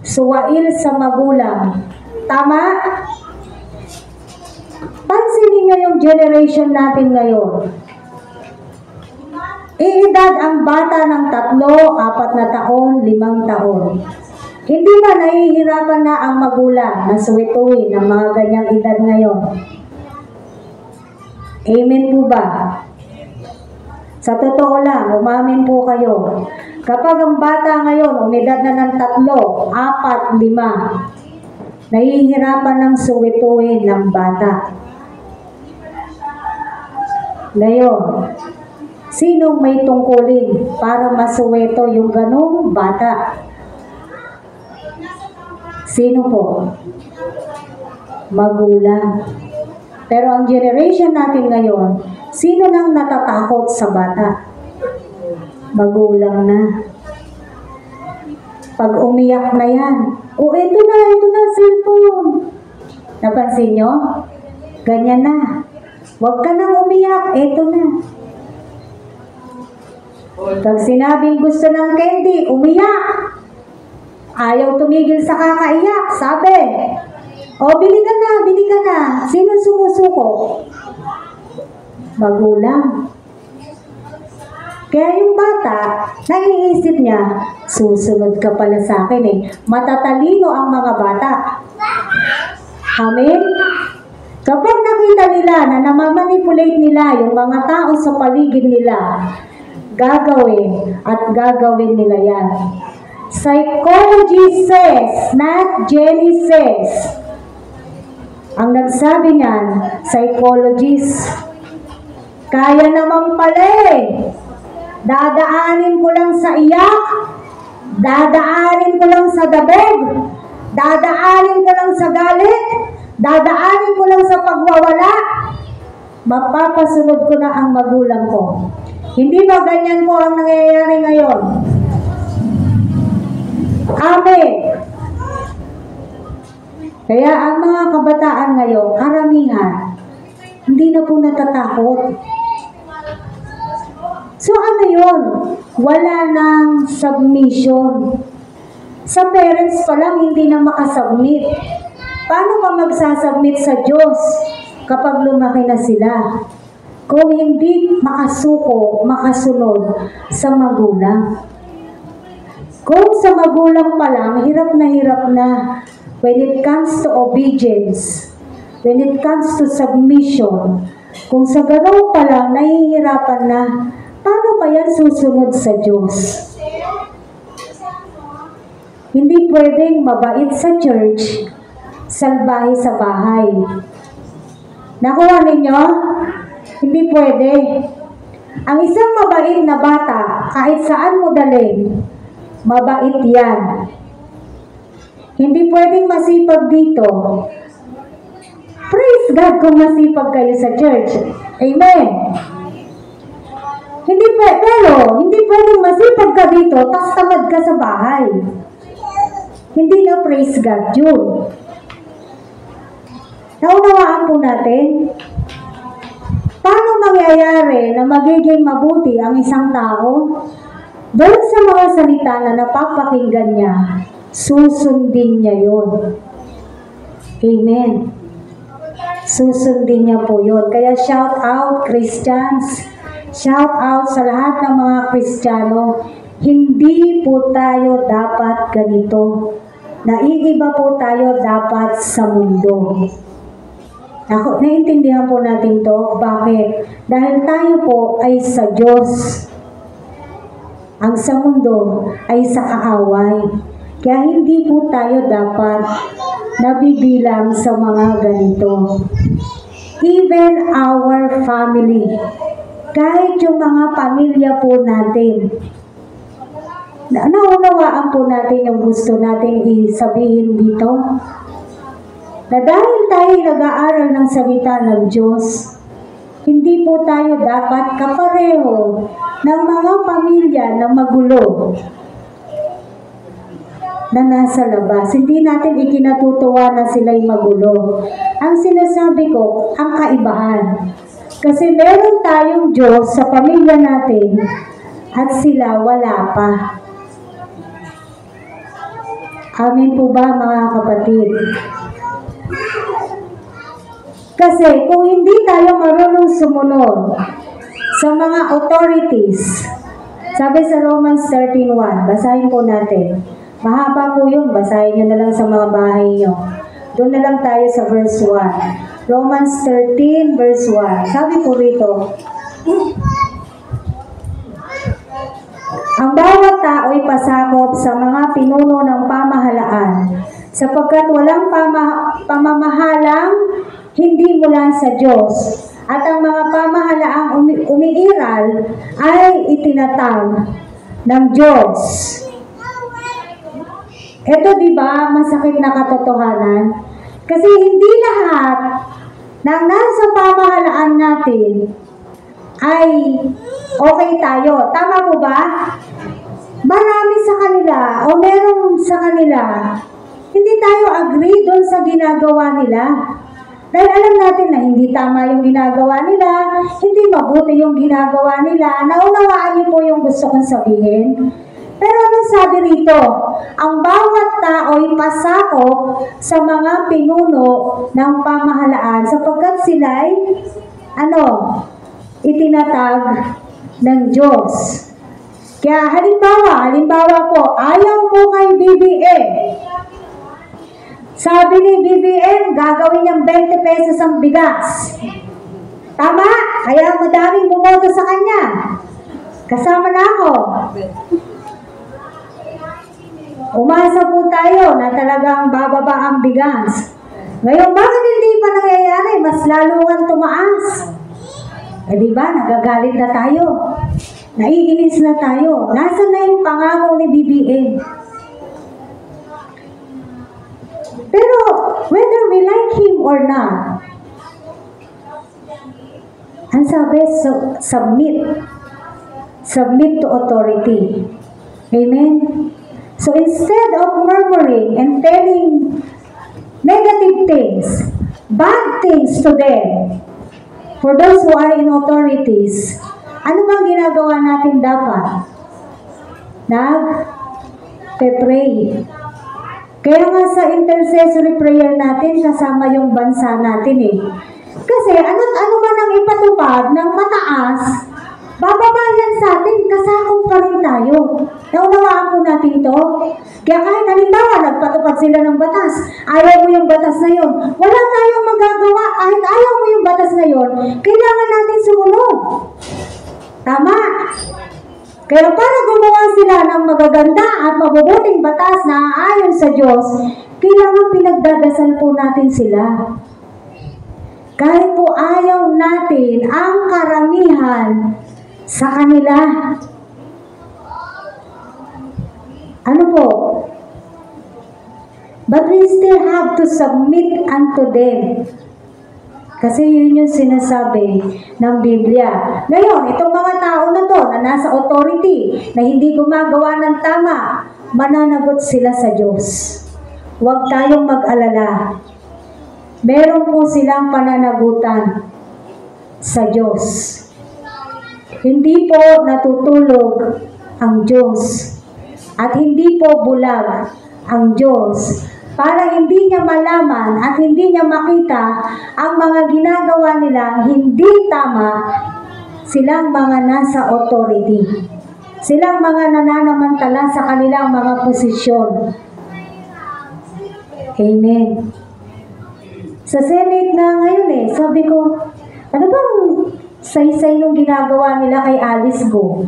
suwail sa magulang. Tama? Pansinin niyo yung generation natin ngayon. Iedad ang bata ng 3, 4 na taon, 5 taon. Hindi ba nahihirapan na ang magulang na suwituin ng mga ganyang edad ngayon? Amen po ba? Sa totoo lang, umamin po kayo. Kapag ang bata ngayon, umedad na ng 3, 4, 5, nahihirapan ng suwituin ng bata. Ngayon, sinong may tungkulin para masuweto yung ganong bata? Sino po? Magulang. Pero ang generation natin ngayon, sino nang natatakot sa bata? Magulang na. Pag umiyak na yan, ito na, cellphone. Napansin nyo? Ganyan na. Huwag ka nang umiyak, ito na. Pag sinabing gusto ng candy, umiyak. Ayaw tumigil sa kakaiyak, sabi. O, bili ka na, bili ka na. Sino sumusuko? Magulang. Kaya yung bata, naiisip niya, susunod ka pala sa akin eh. Matatalino ang mga bata. Amen? Kapag nakita nila na namamanipulate nila yung mga tao sa paligid nila, gagawin at gagawin nila yan. Psychology says, not Jenny says. Ang nagsabi niyan, psychologist, kaya naman pala eh. Dadaanin ko lang sa iyak, dadaanin ko lang sa dabog, dadaanin ko lang sa galit, dadaanin ko lang sa pagwawala, mapapasunod ko na ang magulang ko. Hindi ba ganyan po ang nangyayari ngayon? Amen. Kaya ang mga kabataan ngayon, karamihan, hindi na po natatakot. So ano yun? Wala nang submission. Sa parents pa lang, hindi na makasubmit. Paano ka magsasubmit sa Diyos kapag lumaki na sila? Kung hindi makasuko, makasunod sa magulang. Kung sa magulang pa lang, hirap na when it comes to obedience, when it comes to submission, kung sa gano'n pa lang, nahihirapan na, paano pa yan susunod sa Diyos? Hindi pwedeng mabait sa church, salbahe sa bahay. Nakuha ninyo? Hindi pwede. Ang isang mabait na bata, kahit saan mo dalhin, mabait yan. Hindi pwedeng masipag dito. Praise God kung masipag kayo sa church. Amen. Hindi pwedeng masipag ka dito, tas tamad ka sa bahay. Hindi na praise God yun. Naunawaan po natin, paano mangyayari na magiging mabuti ang isang tao? Doon sa mga salita na napapakinggan niya, susundin niya yun. Amen. Susundin niya po yun. Kaya shout out Christians, shout out sa lahat ng mga Kristiyano, hindi po tayo dapat ganito. Naiiba po tayo dapat sa mundo. Naintindihan po natin to. Bakit? Dahil tayo po ay sa Diyos. Ang sa mundo ay sa kaaway. Kaya hindi po tayo dapat nabibilang sa mga ganito. Even our family, kahit yung mga pamilya po natin, naunawaan po natin yung gusto natin isabihin dito. Na dahil tayo nag-aaral ng salita ng Diyos, hindi po tayo dapat kapareho ng mga pamilya na magulo na nasa labas. Hindi natin ikinatutuwa na sila'y magulo. Ang sinasabi ko, ang kaibahan. Kasi meron tayong Diyos sa pamilya natin at sila wala pa. Amen po ba mga kapatid? Kasi kung hindi tayo marunong sumunod sa mga authorities, sabi sa Romans 13:1, basahin po natin. Mahaba po yun, basahin nyo na lang sa mga bahay nyo. Doon na lang tayo sa verse 1. Romans 13 verse 1. Sabi po rito, ang bawat tao'y pasakop sa mga pinuno ng pamahalaan, sapagkat walang pamamahalang hindi mula sa Diyos, at ang mga pamahalaang umiiral ay itinatag ng Diyos. Ito diba masakit na katotohanan? Kasi hindi lahat ng nasa pamahalaan natin ay okay tayo. Tama po ba? Marami sa kanila o meron sa kanila, hindi tayo agree doon sa ginagawa nila. Dahil alam natin na hindi tama yung ginagawa nila, hindi mabuti yung ginagawa nila. Naunawaan niyo po yung gusto kong sabihin. Pero anong sabi rito? Ang bawat tao'y pasakop sa mga pinuno ng pamahalaan sapagkat sila'y itinatag ng Diyos. Kaya halimbawa po, ayaw po kay BBM. Sabi ni BBM, gagawin niyang 20 pesos ang bigas. Tama? Kaya madaming bumoto sa kanya. Kasama na ako. Umasa po tayo na talagang bababa ang bigas. Ngayon, bakit hindi pa nangyayari? Mas lalo kang tumaas. Diba? Nagagalit na tayo. Naiinis na tayo. Nasaan na yung pangako ni BBM? Pero, whether we like him or not, ang sabi, submit. Submit to authority. Amen? So, instead of murmuring and telling negative things, bad things to them, for those who are in authorities, ano bang ginagawa natin dapat? Nag-pray. Kaya nga sa intercessory prayer natin, kasama yung bansa natin eh. Kasi ano man ang ipatupad ng mataas, bababa yan sa atin, kasakop pa rin tayo. Naunawaan po natin to. Kaya kahit halimbawa, nagpatupad sila ng batas, ayaw mo yung batas na yun, wala tayong magagawa. Kahit ayaw mo yung batas na yun, kailangan natin sumunod. Tama. Kaya para gumawa sila ng magaganda at mabubuting batas na aayon sa Diyos, kailangan pinagdadasal po natin sila. Kahit po ayaw natin ang karamihan sa kanila. Ano po? But we still have to submit unto them. Kasi yun yung sinasabi ng Biblia. Ngayon, itong mga tao na to, na nasa authority, na hindi gumagawa ng tama, mananagot sila sa Diyos. Huwag tayong mag-alala. Meron po silang pananagutan sa Diyos. Hindi po natutulog ang Diyos. At hindi po bulag ang Diyos. Para hindi niya malaman at hindi niya makita ang mga ginagawa nila hindi tama, silang mga nasa authority. Silang mga nananamantala sa kanilang mga posisyon. Amen. Sa Senate na ngayon sabi ko, ano bang saysay nung ginagawa nila kay Alice Go?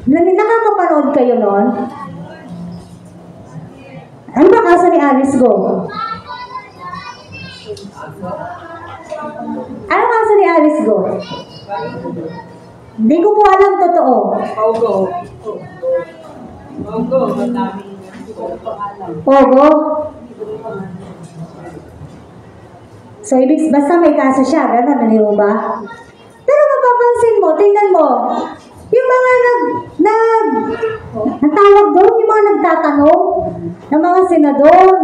Nakakapanood kayo nun? Ano ba kaso ni Alice Go? Ano kaso ni Alice Go? Hindi ko po alam totoo. Pogo? So, basta may kaso siya, gano'n, ano ba? Pero mapapansin mo, tingnan mo, yung mga natawag doon, yung mga nagtatanong, ng mga senador,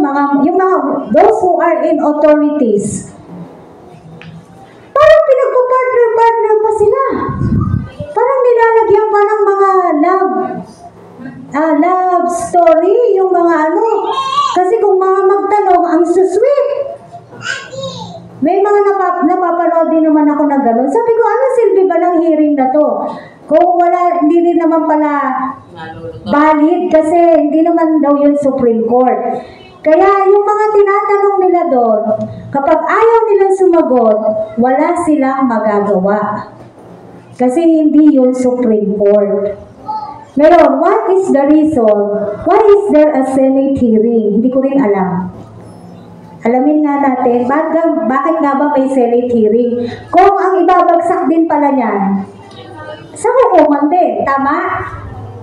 those who are in authorities, parang pinagpa-partner pa sila. Parang nilalagyan pa ng mga love story, yung mga kasi kung mga magtanong, ang susweet. May mga napapanood din naman ako na gano'n. Sabi ko, ano silbi ba ng hearing na to? Kung hindi rin naman pala valid kasi hindi naman daw yung Supreme Court. Kaya yung mga tinatanong nila doon, kapag ayaw nilang sumagot, wala silang magagawa. Kasi hindi yung Supreme Court. Ngayon, what is the reason? Why is there a Senate hearing? Hindi ko rin alam. Alamin nga natin, bakit nga ba may Senate hearing? Kung ang ibabagsak din pala niyan, sa hukuman din, tama?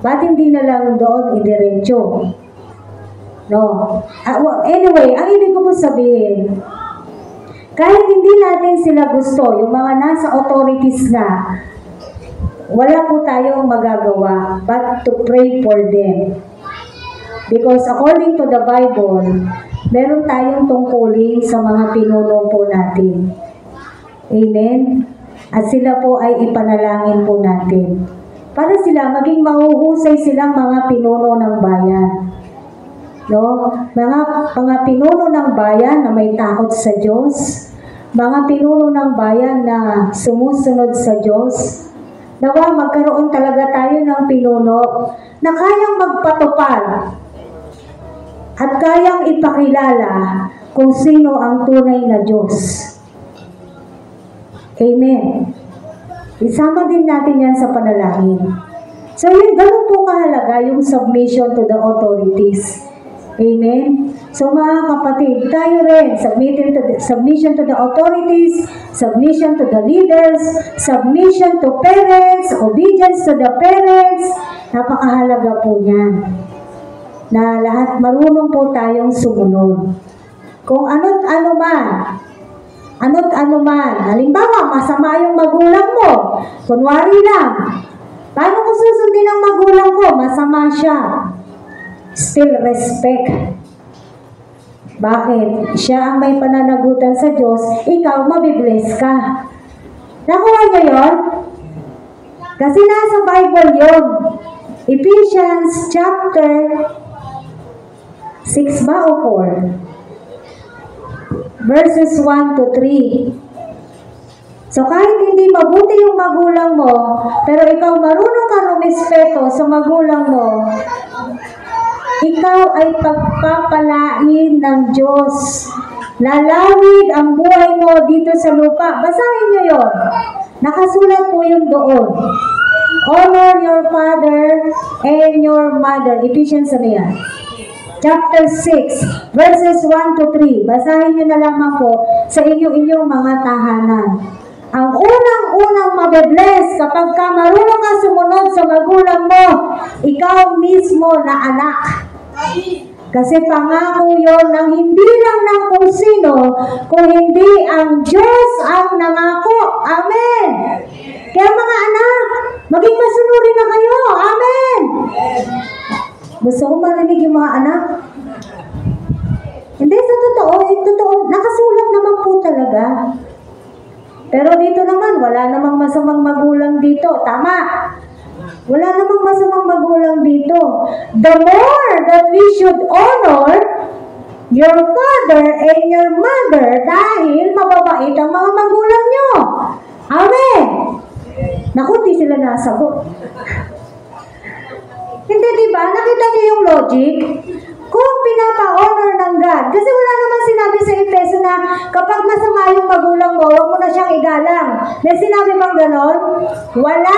Ba't hindi na lang doon idiretso? No. Anyway, ang ibig ko po sabihin, kahit hindi natin sila gusto, yung mga nasa authorities na, wala po tayong magagawa but to pray for them. Because according to the Bible, meron tayong tungkulin sa mga pinuno po natin. Amen? At sila po ay ipanalangin po natin. Para sila, maging mahuhusay silang mga pinuno ng bayan. No? Mga pinuno ng bayan na may takot sa Diyos. Mga pinuno ng bayan na sumusunod sa Diyos. Nawa, magkaroon talaga tayo ng pinuno na kayang magpatupad at kayang ipakilala kung sino ang tunay na Diyos. Amen. Isama din natin yan sa panalangin. So yun, ganun po kahalaga yung submission to the authorities. Amen? So mga kapatid, tayo rin, submission to the authorities, submission to the leaders, submission to parents, obedience to the parents, napakahalaga po niyan. Na lahat marunong po tayong sumunod. Kung ano't ano man, halimbawa, masama yung magulang mo, kunwari lang, paano ko susundin ang magulang ko? Masama siya. Still respect. Bakit? Siya ang may pananagutan sa Diyos, ikaw mabibless ka. Nakuha niyo yun? Kasi nasa Bible yun. Ephesians chapter 6 ba o 4? Verses 1 to 3. So kahit hindi mabuti yung magulang mo, pero ikaw marunong ka rumispeto sa magulang mo, ikaw ay pagpapalain ng Diyos. Lalawig ang buhay mo dito sa lupa. Basahin niyo yun. Nakasulat po yun doon. Honor your father and your mother. Ephesians ano yan? Chapter 6, verses 1 to 3. Basahin niyo na lamang po sa inyong mga tahanan. Ang unang-unang mabe-bless kapag ka marunong ka sumunod sa magulang mo, ikaw mismo na anak. Kasi pangako yon ng hindi lang ng kung sino, kung hindi ang Diyos ang nangako. Amen! Kaya mga anak, maging masunurin na kayo. Amen! Gusto ko marinig yung mga anak? Hindi, sa totoo, nakasulat naman po talaga. Pero dito naman, wala namang masamang magulang dito. Tama. Wala namang masamang magulang dito. The more that we should honor your father and your mother dahil mababait ang mga magulang nyo. Amen. Naku, di sila nasagot. Hindi, diba? Nakita niyo yung logic? Kung pinapa-honor ng God, kasi wala naman sinabi sa Efeso na kapag masama yung magulang mo, huwag mo na siyang igalang. May sinabi bang ganon? Wala.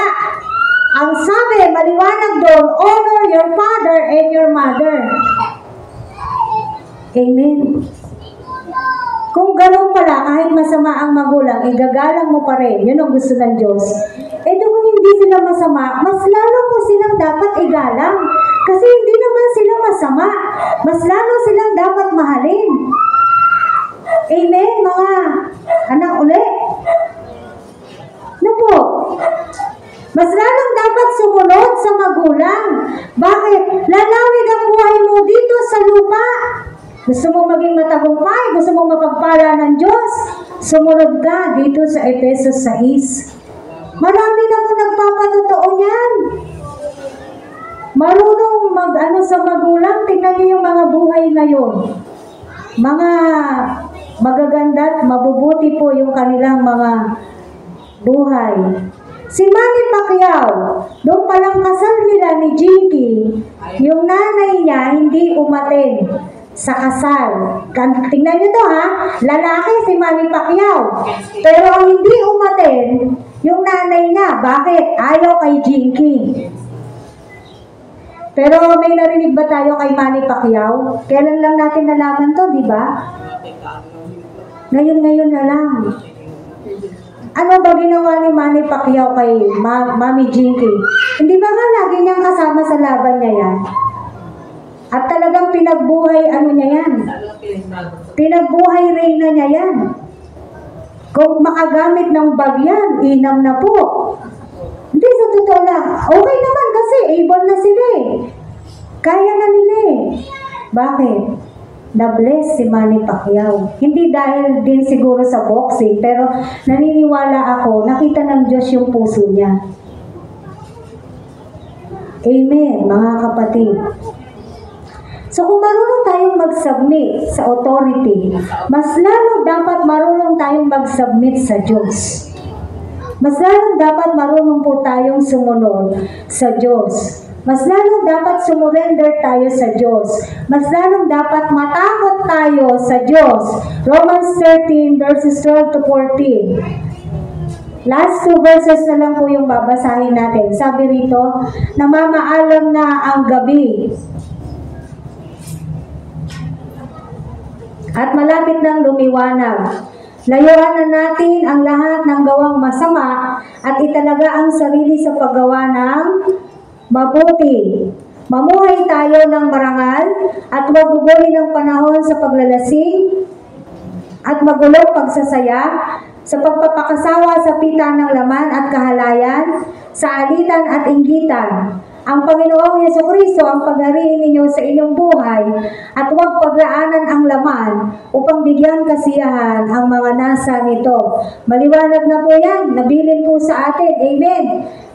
Ang sabi, maliwanag doon, honor your father and your mother. Amen. Kung ganon pala, kahit masama ang magulang, igagalang mo pa rin. Yun ang gusto ng Diyos. Eh kung hindi sila masama, mas lalo mo silang dapat igalang. Kasi hindi naman sila masama. Mas lalo silang dapat mahalin. Amen, mga anak ulit. Ano po? Mas lalong dapat sumunod sa magulang. Bakit? Lalawig ang buhay mo dito sa lupa. Gusto mo maging matagumpay? Gusto mo mapagpala ng Diyos? Sumunod ka dito sa Efesos 6. Marami na po nagpapatotoo niyan. Marunong mag-ano sa magulang. Tingnan niyo yung mga buhay ngayon. Mga magaganda at mabubuti po yung kanilang mga buhay. Si Manny Pacquiao, doon palang kasal nila ni Jinky, yung nanay niya hindi umaten sa kasal. Tingnan niyo to ha, lalaki si Manny Pacquiao. Pero ang hindi umaten, yung nanay niya. Bakit? Ayaw kay Jinky. Pero may narinig ba tayo kay Manny Pacquiao? Kailan lang natin nalaman to, di ba? Ngayon na lang. Ano ba ginawa ni Manny Pacquiao kay Mami Jinky? Hindi ba nga lagi niyang kasama sa laban niya yan? At talagang pinagbuhay niya yan? Pinagbuhay reyna niya yan. Kung makagamit ng bag yan, inam na po. Hindi, sa totoo lang. Okay naman kasi able na sila eh. Kaya na nila eh. Bakit? na-bless si Manny Pacquiao. Hindi dahil din siguro sa boxing, pero naniniwala ako, nakita ng Diyos yung puso niya. Amen, mga kapatid. So kung marunong tayong mag-submit sa authority, mas lalo dapat marunong tayong mag-submit sa Diyos. Mas lalo dapat marunong po tayong sumunod sa Diyos. Mas lalong dapat sumurrender tayo sa Diyos. Mas lalong dapat matakot tayo sa Diyos. Romans 13 verses 12 to 14. Last 2 verses na lang po yung babasahin natin. Sabi rito, namamaalam na ang gabi. At malapit nang lumiwanag. Layuan na natin ang lahat ng gawang masama at italaga ang sarili sa paggawa ng mabuti. Mamuhay tayo ng marangal at huwag gugulin ng panahon sa paglalasing at magulong pagsasaya, sa pagpapakasawa sa pita ng laman at kahalayan, sa alitan at inggitan. Ang Panginoong Yesukristo ang paghariin ninyo sa inyong buhay at huwag paglaanan ang laman upang bigyan kasiyahan ang mga nasa nito. Maliwanag na po yan, nabilin po sa atin. Amen.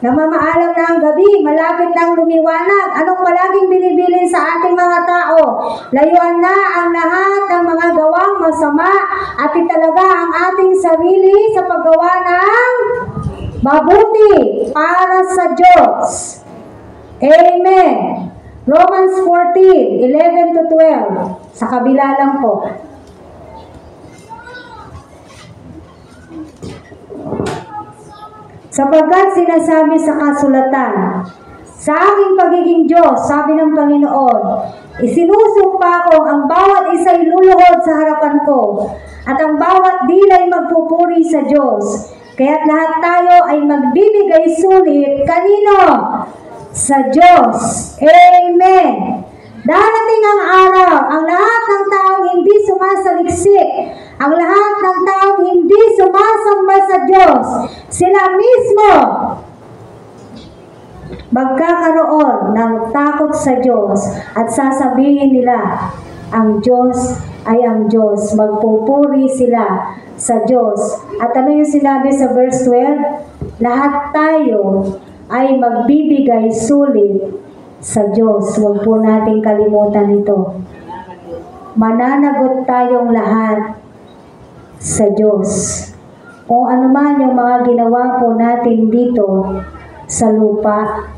Namamaalam na ang gabi, malapit na ang lumiwanag. Anong palaging binibilin sa ating mga tao? Layuan na ang lahat ng mga gawang masama at italaga ang ating sarili sa paggawa ng mabuti para sa Diyos. Amen. Romans 14, 11 to 12. Sa kabila lang po. Sapagkat sinasabi sa kasulatan, sa aking pagiging Diyos, sabi ng Panginoon, isinusumpa ko ang bawat isa'y luluhod sa harapan ko, at ang bawat dila'y magpupuri sa Diyos. Kaya't lahat tayo ay magbibigay sulit kanino? Sa Diyos. Amen. Darating ang araw, ang lahat ng taong hindi sumasaliksik, ang lahat ng taong hindi sumasamba sa Diyos, sila mismo magkakaroon ng takot sa Diyos at sasabihin nila, ang Diyos ay ang Diyos. Magpupuri sila sa Diyos. At ano yung sinabi sa verse 12? Lahat tayo ay magbibigay sulit sa Diyos. Huwag po nating kalimutan ito. Mananagot tayong lahat sa Diyos. Kung ano man yung mga ginawa po natin dito sa lupa,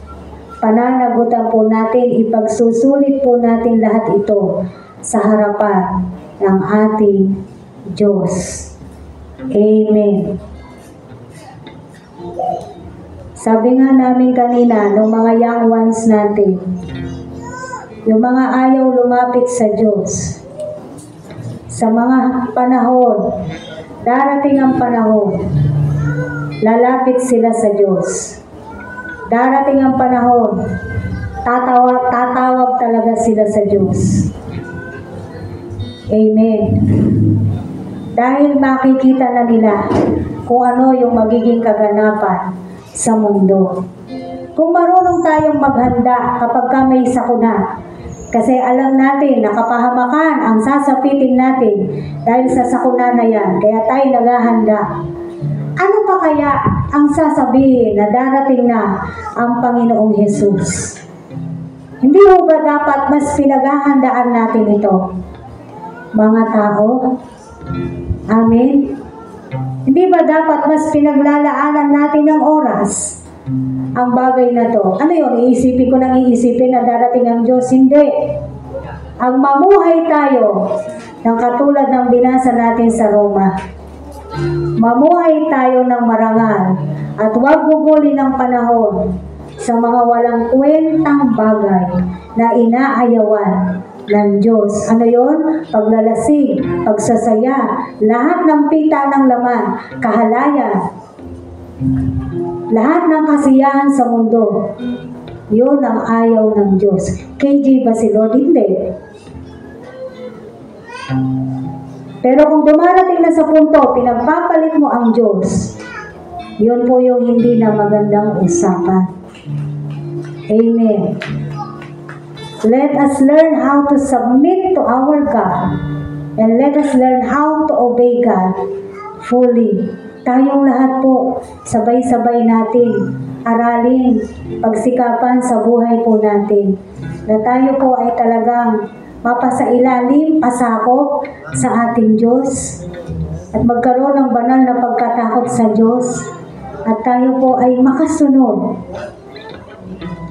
pananagutan po natin, ipagsusulit po natin lahat ito sa harapan ng ating Diyos. Amen. Sabi nga namin kanina, ng mga young ones natin, yung mga ayaw lumapit sa Diyos, sa mga panahon, darating ang panahon, lalapit sila sa Diyos. Darating ang panahon, tatawag talaga sila sa Diyos. Amen. Dahil makikita na nila kung ano yung magiging kaganapan sa mundo. Kung marunong tayong maghanda kapag may sakuna, kasi alam natin na kapahamakan ang sasapitin natin dahil sa sakuna na yan, kaya tayo naghahanda. Ano pa kaya ang sasabihin na darating na ang Panginoong Hesus? Hindi mo ba dapat mas pinaghahandaan natin ito, mga tao? Amen? Hindi ba dapat mas pinaglalaanan natin ng oras ang bagay na to? Ano yun? Iisipin ko nang iisipin na darating ang Diyos? Hindi. Ang mamuhay tayo ng katulad ng binasa natin sa Roma. Mamuhay tayo ng marangal at huwag gugulin ng panahon sa mga walang kwentang bagay na inaayawan ng Diyos. Ano yon? Paglalasing, pagsasaya, lahat ng pita ng laman, kahalayan, lahat ng kasiyahan sa mundo. Yun ang ayaw ng Diyos. KJ ba si Lord? Hindi. Pero kung dumarating na sa punto, pinagpapalit mo ang Diyos, yun po yung hindi na magandang usapan. Amen. Let us learn how to submit to our God. And let us learn how to obey God fully. Tayong lahat po, sabay-sabay natin aralin, pagsikapan sa buhay po natin. Na tayo po ay talagang mapasailalim, pasakop sa ating Diyos. At magkaroon ng banal na pagkatakot sa Diyos. At tayo po ay makasunod.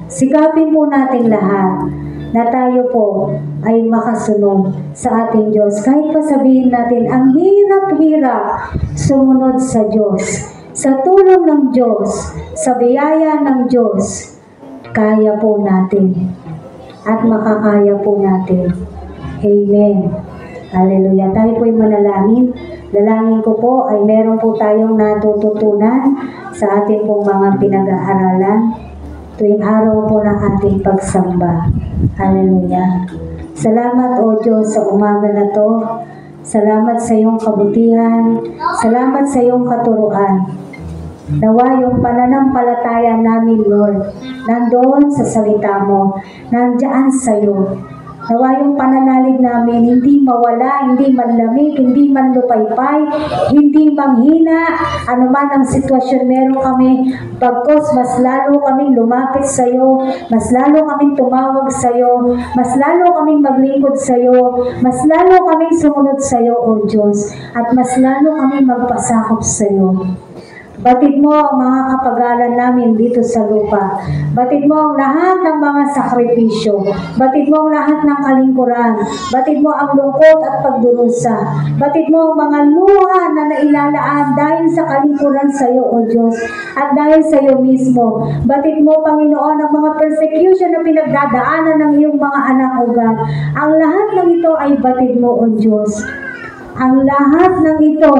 Sikapin po natin lahat na tayo po ay makasunod sa ating Diyos. Kahit pa sabihin natin, ang hirap-hirap sumunod sa Diyos. Sa tulong ng Diyos, sa biyaya ng Diyos, kaya po natin. At makakaya po natin. Amen. Hallelujah. Tayo po ay manalangin. Dalangin ko po ay meron po tayong natututunan sa ating pong mga pinag-aaralan tuwing araw po ng ating pagsamba. Hallelujah. Salamat o Diyos sa umaga na to. Salamat sa iyong kabutihan. Salamat sa iyong katuruan. Nawa yung pananampalataya namin, Lord, nandoon sa salita mo, nandiyan sa iyo. Nawa yung pananalig namin, hindi mawala, hindi manlamig, hindi manlupaypay, hindi manghina, anuman ang sitwasyon meron kami, bagkos mas lalo kaming lumapit sa iyo, mas lalo kaming tumawag sa iyo, mas lalo kaming maglingkod sa iyo, mas lalo kaming sumunod sa iyo, O Diyos, at mas lalo kaming magpasakop sa iyo. Batid mo ang mga kapagalan namin dito sa lupa. Batid mo ang lahat ng mga sakripisyo. Batid mo ang lahat ng kalingkuran. Batid mo ang lungkot at pagdurusa. Batid mo ang mga luha na nailalaan dahil sa kalingkuran sa iyo, O Diyos, at dahil sa iyo mismo. Batid mo, Panginoon, ang mga persecution na pinagdadaanan ng iyong mga anak, O God. Ang lahat ng ito ay batid mo, O Diyos. Ang lahat ng ito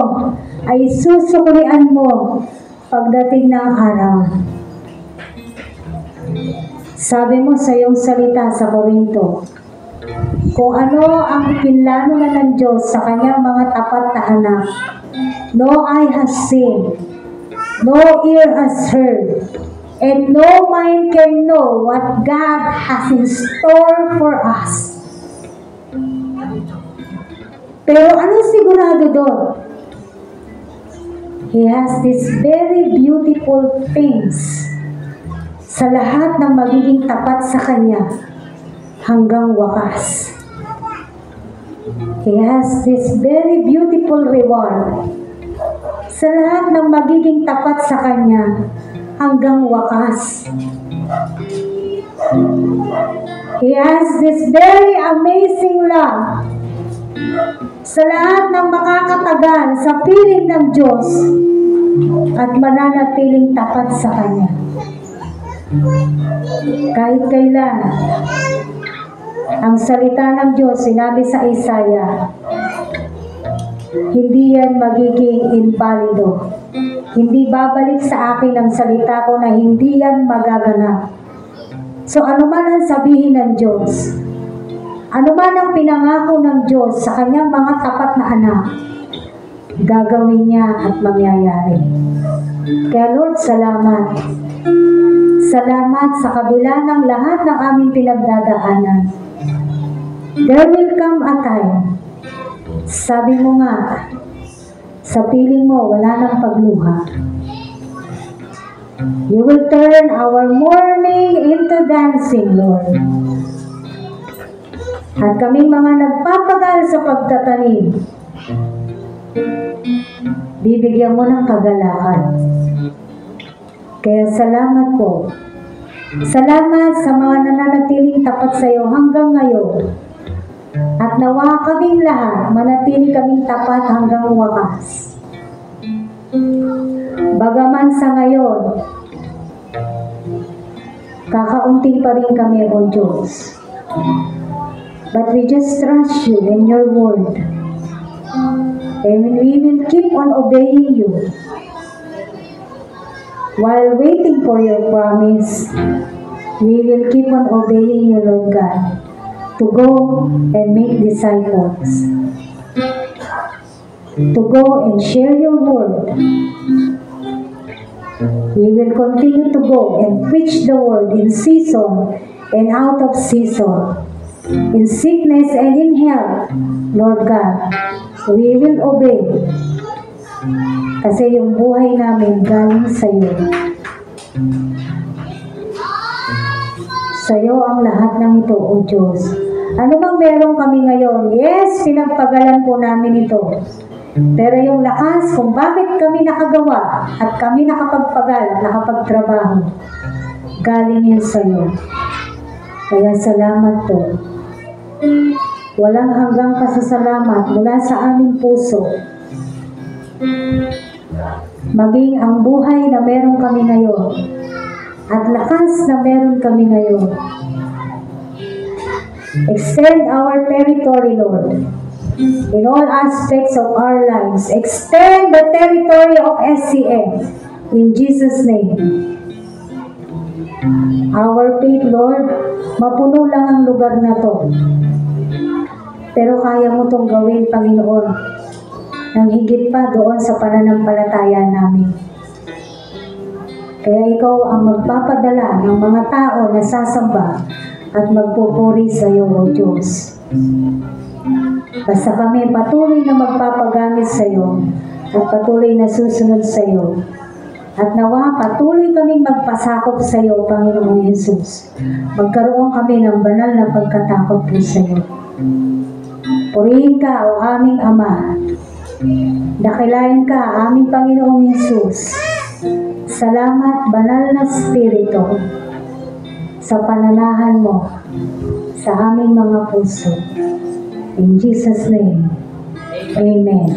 ay susuklian mo pagdating ng araw. Sabi mo sa iyong salita sa Korinto, kung ano ang ipinlano na ng Diyos sa kanyang mga tapat na anak, no eye has seen, no ear has heard, and no mind can know what God has in store for us. Pero anong sigurado doon? He has these very beautiful things sa lahat ng magiging tapat sa Kanya hanggang wakas. He has this very beautiful reward sa lahat ng magiging tapat sa Kanya hanggang wakas. He has this very amazing love sa lahat ng makakatagal sa piling ng Diyos at mananatiling tapat sa Kanya. Kahit kailan, ang salita ng Diyos, sinabi sa Isaiah, hindi yan magiging invalido. Hindi babalik sa akin ang salita ko na hindi yan magaganap. So ano man ang sabihin ng Diyos, ano man ang pinangako ng Diyos sa kanyang mga tapat na anak, gagawin niya at mangyayari. Kaya Lord, salamat. Salamat sa kabila ng lahat ng aming pinagdadaanan. There will come a time, sabi mo nga, sa piling mo wala nang pagluha. You will turn our mourning into dancing, Lord. At kaming mga nagpapagal sa pagtatanim, bibigyan mo ng kagalakan. Kaya salamat po. Salamat sa mga nananatiling tapat sa iyo hanggang ngayon. At nawa kaming lahat, manatili kaming tapat hanggang wakas. Bagaman sa ngayon, kakaunti pa rin kami, O Diyos. But we just trust you in your word. And we will keep on obeying you. While waiting for your promise, we will keep on obeying you, Lord God, to go and make disciples. To go and share your word. We will continue to go and preach the word in season and out of season, in sickness and in health, Lord God, we will obey. Kasi yung buhay namin galing sa iyo. Sa iyo ang lahat ng ito, O Diyos. Ano bang meron kami ngayon? Yes, pinagpagalan po namin ito. Pero yung lakas kung bakit kami nakagawa at kami nakapagpagal at nakapagtrabaho, galing yun sa iyo. Kaya salamat po. Walang hanggang pasasalamat mula sa aming puso. Maging ang buhay na meron kami ngayon at lakas na meron kami ngayon. Extend our territory, Lord, in all aspects of our lives. Extend the territory of SCM in Jesus' name. Our faith, Lord, mapuno lang ang lugar na to. Pero kaya mo tong gawin, Panginoon, nang higit pa doon sa pananampalataya namin. Kaya ikaw ang magpapadala ng mga tao na sasamba at magpupuri sa iyo, O Diyos. Basta kami patuloy na magpapagamit sa iyo at patuloy na susunod sa iyo. At nawa patuloy kaming magpasakop sa iyo, Panginoong Yesus. Magkaroon kami ng banal na pagkatakot po sa iyo. Purihin ka, O aming Ama. Dakilain ka, aming Panginoong Yesus. Salamat, banal na Espiritu, sa pananahan mo sa aming mga puso. In Jesus' name, Amen.